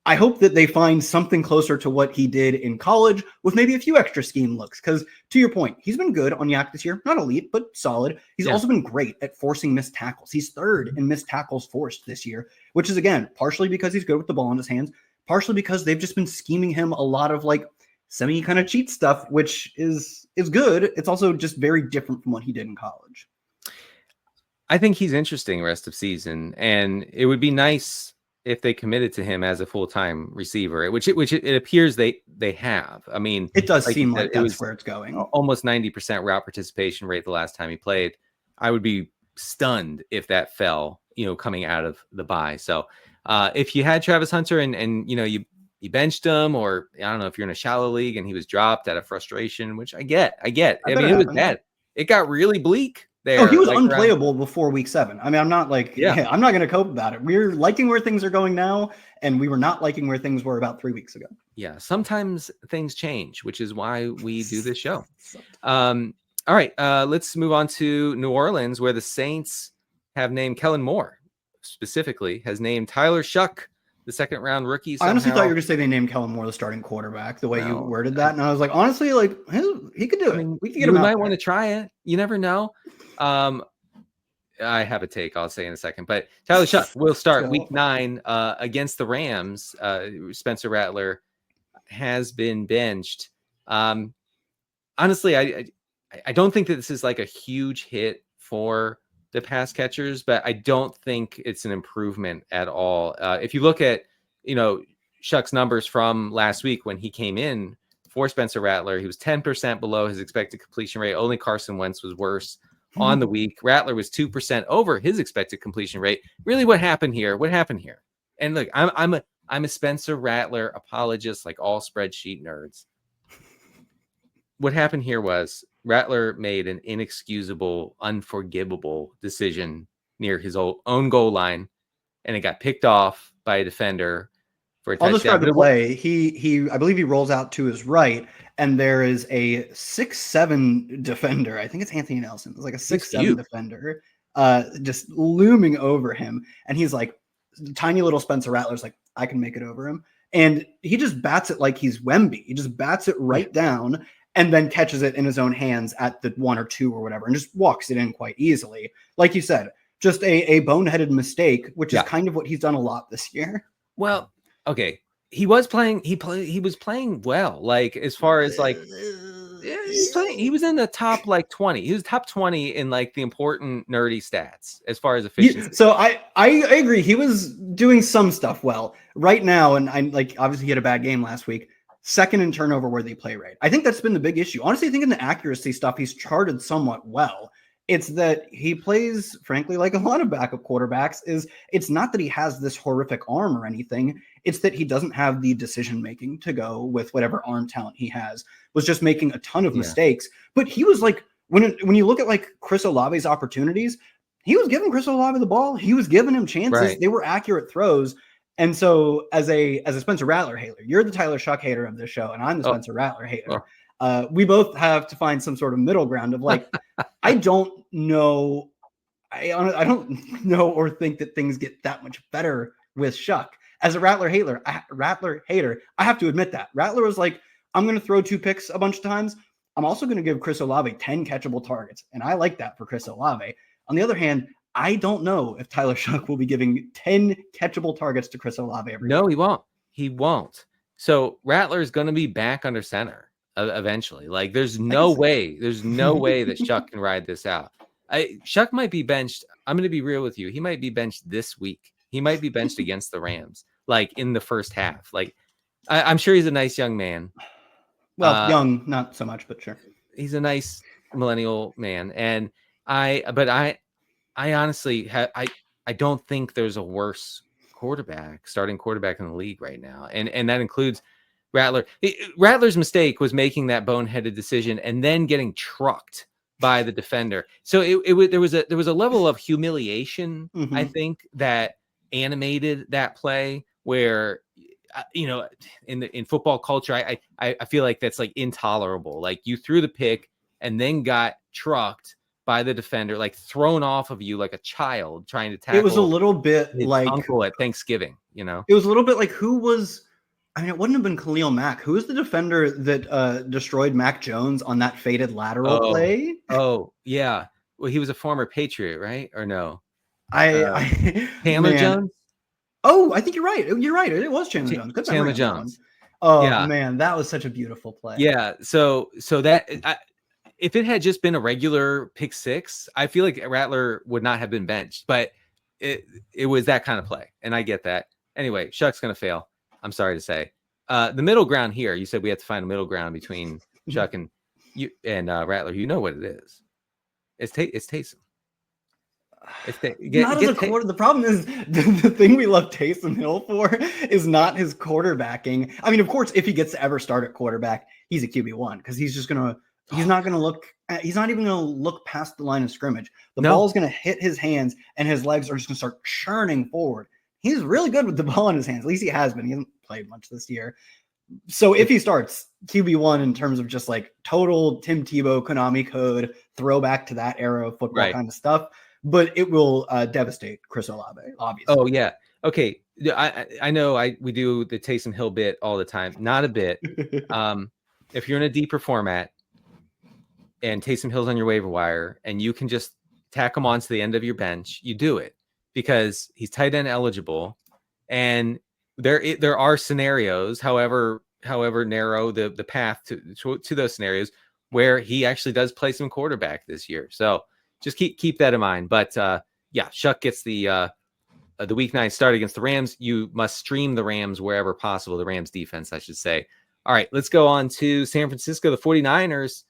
I hope that they find something closer to what he did in college with maybe a few extra scheme looks. Because to your point, he's been good on yak this year. Not elite, but solid. He's also been great at forcing missed tackles. He's 3rd in missed tackles forced this year, which is, again, partially because he's good with the ball in his hands, partially because they've just been scheming him a lot of like semi kind of cheat stuff, which is good. It's also just very different from what he did in college. I think he's interesting rest of season, and it would be nice if they committed to him as a full-time receiver, which it appears they have. I mean, it does seem like that's where it's going. Almost 90% route participation rate the last time he played. I would be stunned if that fell, coming out of the bye. So if you had Travis Hunter and you benched him, or I don't know if you're in a shallow league and he was dropped out of frustration, which I get. I mean, it was bad. It got really bleak there. Oh, he was unplayable before week 7. I mean, I'm not like, I'm not going to cope about it. We're liking where things are going now, and we were not liking where things were about 3 weeks ago. Yeah, sometimes things change, which is why we do this show. All right, let's move on to New Orleans, where the Saints have named Kellen Moore, specifically has named Tyler Shough the 2nd-round rookie. I honestly thought you were going to say they named Kellen Moore the starting quarterback, the way you worded that. And I was like, honestly, like he could do it. We could get him out. We might want to try it. You never know. I have a take I'll say in a second. But Tyler Shough will start week 9 against the Rams. Spencer Rattler has been benched. Honestly, I don't think that this is like a huge hit for the pass catchers, but I don't think it's an improvement at all. If you look at, Shough's numbers from last week when he came in for Spencer Rattler, he was 10% below his expected completion rate. Only Carson Wentz was worse on the week. Rattler was 2% over his expected completion rate. Really, what happened here? And look, I'm a Spencer Rattler apologist, like all spreadsheet nerds. What happened here was Rattler made an inexcusable, unforgivable decision near his own goal line, and it got picked off by a defender for a touchdown. I'll describe the play. I believe he rolls out to his right, and there is a 6'7" defender. I think it's Anthony Nelson. It's like a 6'7" defender, just looming over him, and he's like, tiny little Spencer Rattler's like, I can make it over him, and he just bats it like he's Wemby. He just bats it right down, and then catches it in his own hands at the 1 or 2 or whatever, and just walks it in quite easily. Like you said, just a boneheaded mistake, which is kind of what he's done a lot this year. Well, okay. He was playing well. Like, as far as like, he was in the top like 20. He was top 20 in like the important nerdy stats as far as efficiency. So I agree. He was doing some stuff well right now. And I'm like, obviously he had a bad game last week. 2nd in turnover worthy play rate. I think that's been the big issue. Honestly, I think in the accuracy stuff, he's charted somewhat well. It's that he plays, frankly, like a lot of backup quarterbacks. It's not that he has this horrific arm or anything. It's that he doesn't have the decision-making to go with whatever arm talent he has. Was just making a ton of mistakes. But he was like, when you look at like Chris Olave's opportunities, he was giving Chris Olave the ball. He was giving him chances. Right. They were accurate throws. And so as a Spencer Rattler hater, you're the Tyler Shough hater of this show, and I'm the Spencer Rattler hater. We both have to find some sort of middle ground of like, I don't know. I don't know or think that things get that much better with Shough. As a Rattler hater, I have to admit that. Rattler was like, I'm going to throw 2 picks a bunch of times. I'm also going to give Chris Olave 10 catchable targets. And I like that for Chris Olave. On the other hand, I don't know if Tyler Shough will be giving 10 catchable targets to Chris Olave every No, he won't. He won't. So Rattler is going to be back under center eventually. Like, there's no way that Shough can ride this out. Shough might be benched. I'm going to be real with you. He might be benched this week He might be benched against the Rams, like in the first half. Like I'm sure he's a nice young man. Well, young, not so much, but sure. He's a nice millennial man, and I honestly I don't think there's a worse starting quarterback in the league right now, and that includes Rattler. Rattler's mistake was making that boneheaded decision and then getting trucked by the defender. So there was a level of humiliation, I think, that animated that play where, in football culture, I feel like that's like intolerable. Like you threw the pick and then got trucked by the defender, like thrown off of you like a child trying to tackle. It was a little bit like uncle at Thanksgiving, It was a little bit like who was. I mean, it wouldn't have been Khalil Mack. Who was the defender that destroyed Mac Jones on that faded lateral play? Oh, yeah. Well, he was a former Patriot, right? Or no? Chandler Jones? Oh, I think you're right. You're right. It was Chandler Jones. Good Chandler Jones. Oh, yeah. Man, that was such a beautiful play. Yeah. So that if it had just been a regular pick six, I feel like Rattler would not have been benched. But it was that kind of play, and I get that. Anyway, Shough's going to fail. I'm sorry to say. The middle ground here, you said we have to find a middle ground between Shough and you and Rattler. You know what it is. It's Taysom. The problem is the thing we love Taysom Hill for is not his quarterbacking. I mean, of course, if he gets to ever start at quarterback, he's a QB1 because he's not even gonna look past the line of scrimmage. The ball's gonna hit his hands and his legs are just gonna start churning forward. He's really good with the ball in his hands. At least he has been. He hasn't played much this year. So if he starts QB1 in terms of just like total Tim Tebow, Konami code, throwback to that era of football kind of stuff, but it will devastate Chris Olave, obviously. Oh, yeah. Okay. I know we do the Taysom Hill bit all the time. Not a bit. If you're in a deeper format and Taysom Hill's on your waiver wire and you can just tack him onto the end of your bench, you do it. Because he's tight end eligible, and there are scenarios, however narrow the path to those scenarios, where he actually does play some quarterback this year. So just keep that in mind. But Shough gets the week 9 start against the Rams. You must stream the Rams wherever possible. The Rams defense, I should say. All right, let's go on to San Francisco. The 49ers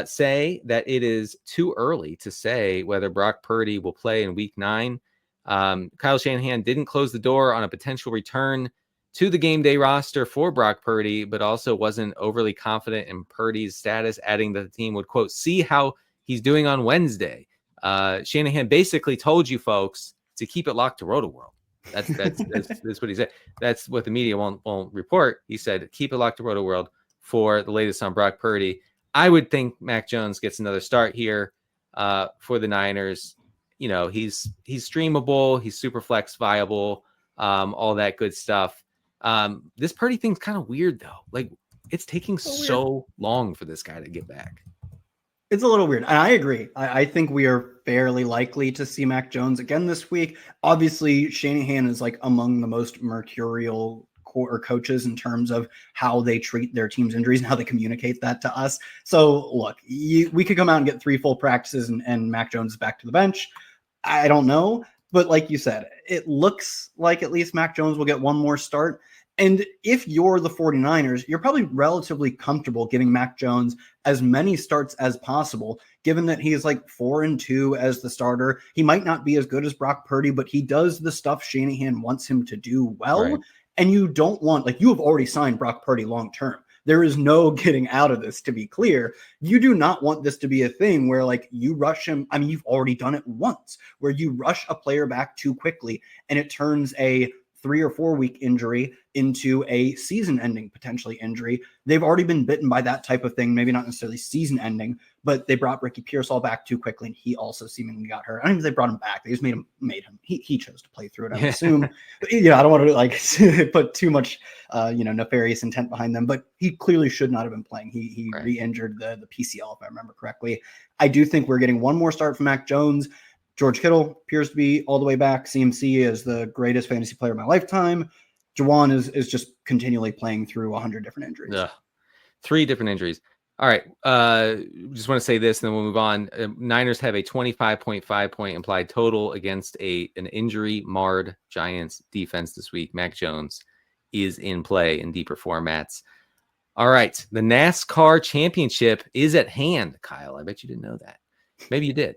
say that it is too early to say whether Brock Purdy will play in week 9. Kyle Shanahan didn't close the door on a potential return to the game day roster for Brock Purdy, but also wasn't overly confident in Purdy's status, adding that the team would, quote, see how he's doing on Wednesday. Shanahan basically told you folks to keep it locked to Rotoworld. That's what he said. That's what the media won't report. He said, keep it locked to Rotoworld for the latest on Brock Purdy. I would think Mac Jones gets another start here for the Niners. He's streamable, he's super flex viable, all that good stuff. This Purdy thing's kind of weird though. Like it's taking so long for this guy to get back. It's a little weird. And I agree. I think we are fairly likely to see Mac Jones again this week. Obviously, Shanahan is like among the most mercurial coaches in terms of how they treat their team's injuries and how they communicate that to us. So look, we could come out and get 3 full practices and Mac Jones is back to the bench. I don't know, but like you said, it looks like at least Mac Jones will get one more start. And if you're the 49ers, you're probably relatively comfortable giving Mac Jones as many starts as possible, given that he is like 4-2 as the starter. He might not be as good as Brock Purdy, but he does the stuff Shanahan wants him to do well. Right. And you don't want, like, you have already signed Brock Purdy long-term. There is no getting out of this, to be clear. You do not want this to be a thing where, like, you rush him. I mean, you've already done it once, where you rush a player back too quickly and it turns a 3 or 4 week injury into a season-ending potentially injury. They've already been bitten by that type of thing, maybe not necessarily season-ending, but they brought Ricky Pearsall back too quickly, and he also seemingly got hurt. I don't even think they brought him back. They just made him. He chose to play through it, I would assume. But, I don't want to like put too much nefarious intent behind them, but he clearly should not have been playing. He right. re-injured the PCL, if I remember correctly. I do think we're getting one more start from Mac Jones. George Kittle appears to be all the way back. CMC is the greatest fantasy player of my lifetime. Juwan is just continually playing through 100 different injuries. 3 different injuries. All right. Just want to say this, and then we'll move on. Niners have a 25.5 point implied total against an injury marred Giants defense this week. Mac Jones is in play in deeper formats. All right. The NASCAR championship is at hand, Kyle. I bet you didn't know that. Maybe you did.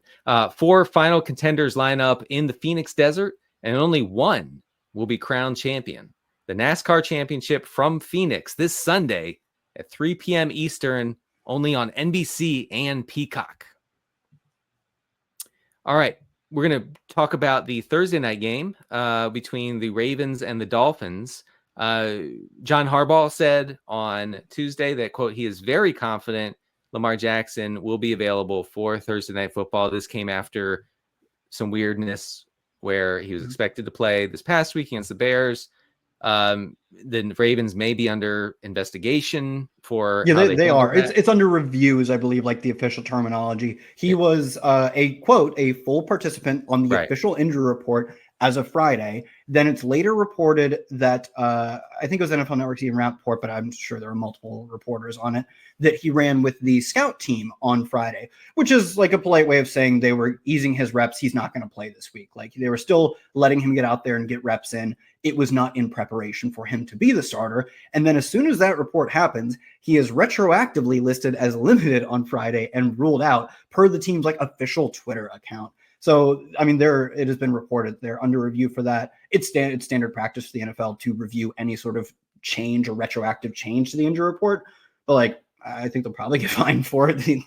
4 final contenders line up in the Phoenix Desert, and only one will be crowned champion. The NASCAR championship from Phoenix this Sunday at 3 p.m. Eastern, only on NBC and Peacock. All right. We're going to talk about the Thursday night game between the Ravens and the Dolphins. John Harbaugh said on Tuesday that, quote, he is very confident Lamar Jackson will be available for Thursday Night Football. This came after some weirdness where he was expected to play this past week against the Bears. The Ravens may be under investigation for they are. It's under reviews, I believe, like the official terminology. He was a full participant on the official injury report as of Friday. Then it's later reported that I think it was NFL Network team report, but I'm sure there are multiple reporters on it, that he ran with the scout team on Friday, which is like a polite way of saying they were easing his reps. He's not going to play this week. Like they were still letting him get out there and get reps in. It was not in preparation for him to be the starter. And then as soon as that report happens, he is retroactively listed as limited on Friday and ruled out per the team's like official Twitter account. So, I mean, it has been reported they're under review for that. It's standard practice for the NFL to review any sort of change or retroactive change to the injury report. But like, I think they'll probably get fined for it. They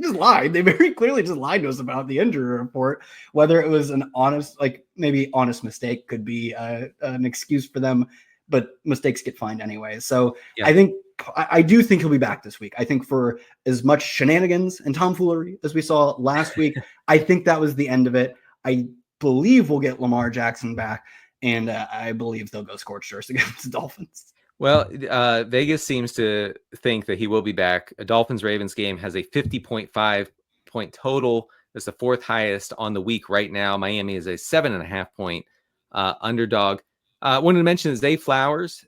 just lied. They very clearly just lied to us about the injury report. Whether it was an honest, like maybe honest mistake could be an excuse for them, but mistakes get fined anyway. So I do think he'll be back this week. I think for as much shenanigans and tomfoolery as we saw last week, I think that was the end of it. I believe we'll get Lamar Jackson back, and I believe they'll go scorched earth against the Dolphins. Well, Vegas seems to think that he will be back. A Dolphins-Ravens game has a 50.5 point total. That's the 4th highest on the week right now. Miami is a 7.5 point underdog. I wanted to mention Zay Flowers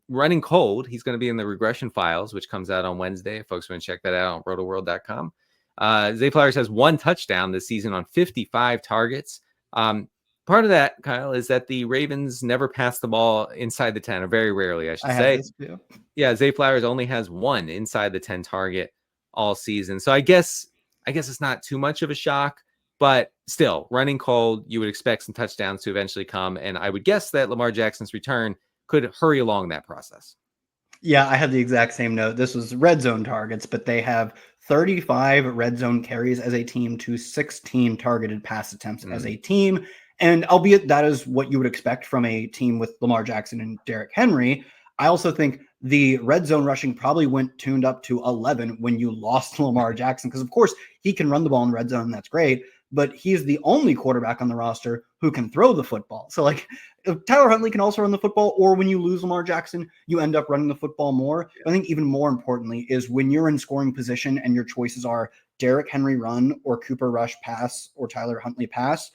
running cold. He's going to be in the regression files, which comes out on Wednesday. If folks want to check that out on rotoworld.com. Zay Flowers has 1 touchdown this season on 55 targets. Part of that, Kyle, is that the Ravens never pass the ball inside the 10, or very rarely, I should say. Yeah, Zay Flowers only has 1 inside the 10 target all season. So I guess it's not too much of a shock, but still, running cold, you would expect some touchdowns to eventually come. And I would guess that Lamar Jackson's return could hurry along that process. Yeah, I had the exact same note. This was red zone targets, but they have 35 red zone carries as a team to 16 targeted pass attempts as a team. And albeit that is what you would expect from a team with Lamar Jackson and Derrick Henry, I also think the red zone rushing probably went tuned up to 11 when you lost Lamar Jackson, because of course he can run the ball in red zone. That's great. But he's the only quarterback on the roster who can throw the football. So like if Tyler Huntley can also run the football, or when you lose Lamar Jackson, you end up running the football more. I think even more importantly is when you're in scoring position and your choices are Derrick Henry run or Cooper Rush pass or Tyler Huntley pass,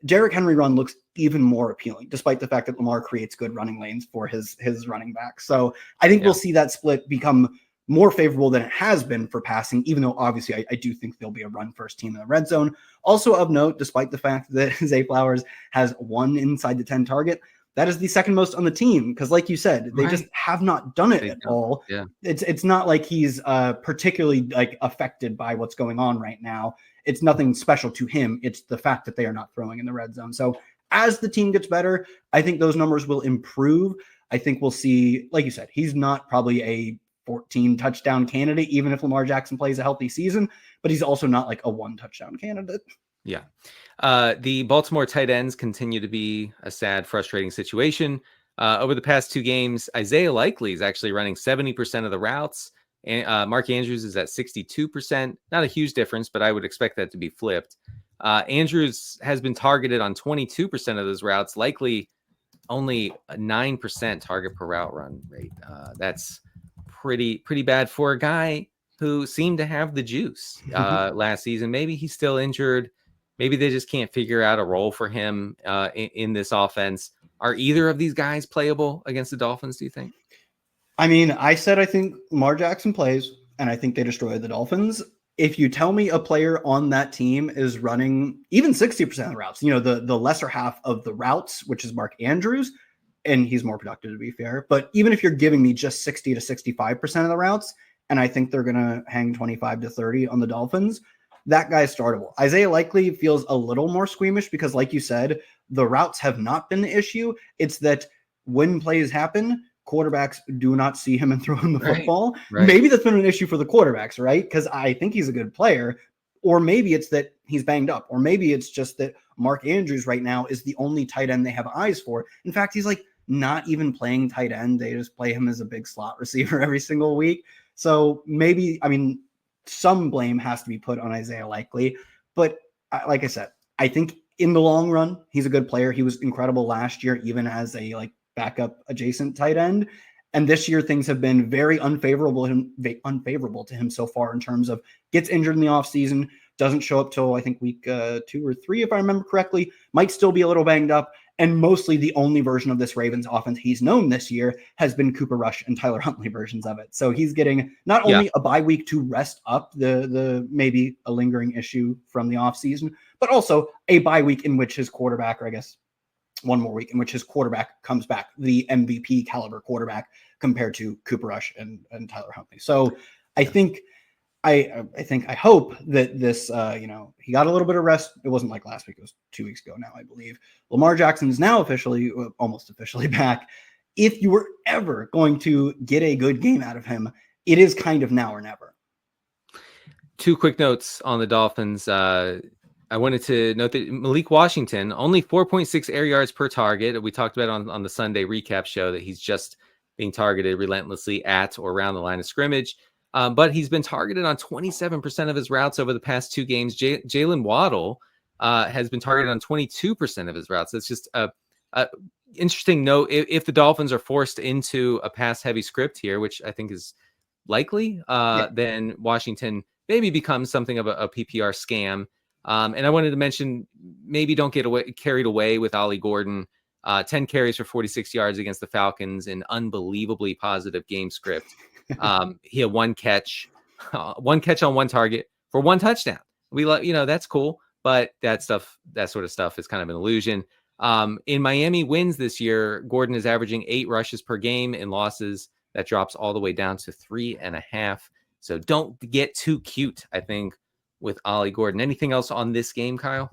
Derrick Henry run looks even more appealing, despite the fact that Lamar creates good running lanes for his running back. So I think we'll see that split become more favorable than it has been for passing, even though obviously I do think there'll be a run-first team in the red zone. Also of note, despite the fact that Zay Flowers has 1 inside the 10 target, that is the second most on the team, because like you said, they just have not done it at all. Yeah. It's not like he's particularly like affected by what's going on right now. It's nothing special to him. It's the fact that they are not throwing in the red zone. So as the team gets better, I think those numbers will improve. I think we'll see, like you said, he's not probably a 14 touchdown candidate, even if Lamar Jackson plays a healthy season, but he's also not like a 1 touchdown candidate. Yeah. The Baltimore tight ends continue to be a sad, frustrating situation. Over the past 2 games, Isaiah Likely is actually running 70% of the routes. And Mark Andrews is at 62%. Not a huge difference, but I would expect that to be flipped. Andrews has been targeted on 22% of those routes, likely only a 9% target per route run rate. That's pretty bad for a guy who seemed to have the juice last season. Maybe he's still injured. Maybe they just can't figure out a role for him in this offense. Are either of these guys playable against the Dolphins, do you think? I mean, I said I think Lamar Jackson plays. and I think they destroyed the Dolphins. If you tell me a player on that team is running even 60% of the routes, the lesser half of the routes, which is Mark Andrews, and he's more productive to be fair, but even if you're giving me just 60 to 65% of the routes, and I think they're going to hang 25 to 30 on the Dolphins, that guy's startable. Isaiah Likely feels a little more squeamish because, like you said, the routes have not been the issue. It's that when plays happen, quarterbacks do not see him and throw him the football. Right. Maybe that's been an issue for the quarterbacks, right? Because I think he's a good player. Or maybe it's that he's banged up. Or maybe it's just that Mark Andrews right now is the only tight end they have eyes for. In fact, he's like not even playing tight end. They just play him as a big slot receiver every single week. So maybe, some blame has to be put on Isaiah Likely. But like I said, I think in the long run, he's a good player. He was incredible last year, even as a backup adjacent tight end. And this year, things have been very unfavorable to him so far in terms of gets injured in the offseason, doesn't show up till I think week 2 or 3, if I remember correctly, might still be a little banged up. And mostly the only version of this Ravens offense he's known this year has been Cooper Rush and Tyler Huntley versions of it. So he's getting not only a bye week to rest up the maybe a lingering issue from the offseason, but also a bye week in which his quarterback, or I guess one more week in which his quarterback comes back, the MVP caliber quarterback compared to Cooper Rush and Tyler Huntley. So I think I hope that this, he got a little bit of rest. It wasn't like last week. It was 2 weeks ago now, I believe. Lamar Jackson is now almost officially back. If you were ever going to get a good game out of him, it is kind of now or never. 2 quick notes on the Dolphins. I wanted to note that Malik Washington, only 4.6 air yards per target. We talked about on the Sunday recap show that he's just being targeted relentlessly at or around the line of scrimmage. But he's been targeted on 27% of his routes over the past 2 games. Jaylen Waddle has been targeted on 22% of his routes. That's just a interesting note. If the Dolphins are forced into a pass-heavy script here, which I think is likely, then Washington maybe becomes something of a PPR scam. And I wanted to mention, maybe don't get carried away with Ollie Gordon. 10 carries for 46 yards against the Falcons, an unbelievably positive game script. He had 1 catch on 1 target for 1 touchdown. We that's cool, but that sort of stuff is kind of an illusion. In Miami wins this year, Gordon is averaging 8 rushes per game. In losses, that drops all the way down to 3.5. So don't get too cute, I think, with Ollie Gordon. Anything else on this game, Kyle?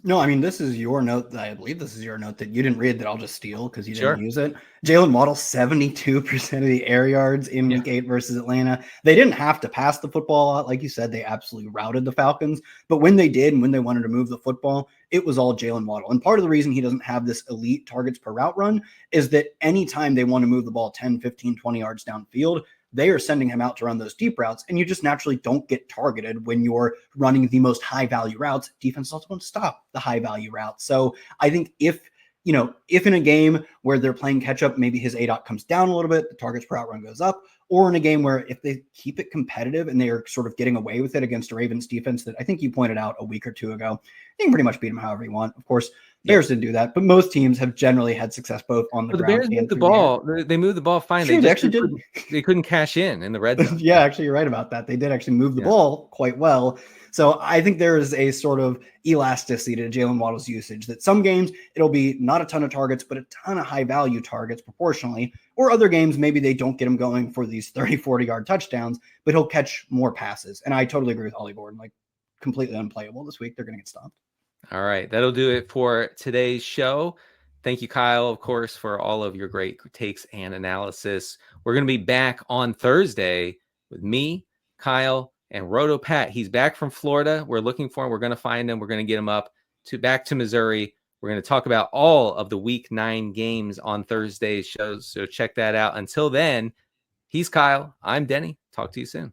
No, this is your note. I believe this is your note that you didn't read that I'll just steal because you didn't use it. Jaylen Waddle, 72% of the air yards in week 8 versus Atlanta. They didn't have to pass the football out. Like you said, they absolutely routed the Falcons. But when they did, and when they wanted to move the football, it was all Jaylen Waddle. And part of the reason he doesn't have this elite targets per route run is that anytime they want to move the ball 10, 15, 20 yards downfield, they are sending him out to run those deep routes, and you just naturally don't get targeted when you're running the most high-value routes. Defense also won't stop the high-value routes. So I think if in a game where they're playing catch-up, maybe his ADOT comes down a little bit, the targets per outrun goes up, or in a game where if they keep it competitive and they are sort of getting away with it against a Ravens defense that I think you pointed out a week or 2 ago, you can pretty much beat them however you want. Of course, Bears didn't do that, but most teams have generally had success both on the ground. The Bears moved the ball. They moved the ball fine. Sure, they actually did. They couldn't cash in the red zone. Yeah, actually, you're right about that. They did actually move the ball quite well. So I think there is a sort of elasticity to Jaylen Waddle's usage that some games it'll be not a ton of targets, but a ton of high value targets proportionally. Or other games, maybe they don't get him going for these 30, 40 yard touchdowns, but he'll catch more passes. And I totally agree with Ollie Gordon, completely unplayable this week. They're going to get stopped. All right. That'll do it for today's show. Thank you, Kyle, of course, for all of your great takes and analysis. We're going to be back on Thursday with me, Kyle, and Roto Pat. He's back from Florida. We're looking for him. We're going to find him. We're going to get him up back to Missouri. We're going to talk about all of the week 9 games on Thursday's shows. So check that out. Until then, he's Kyle. I'm Denny. Talk to you soon.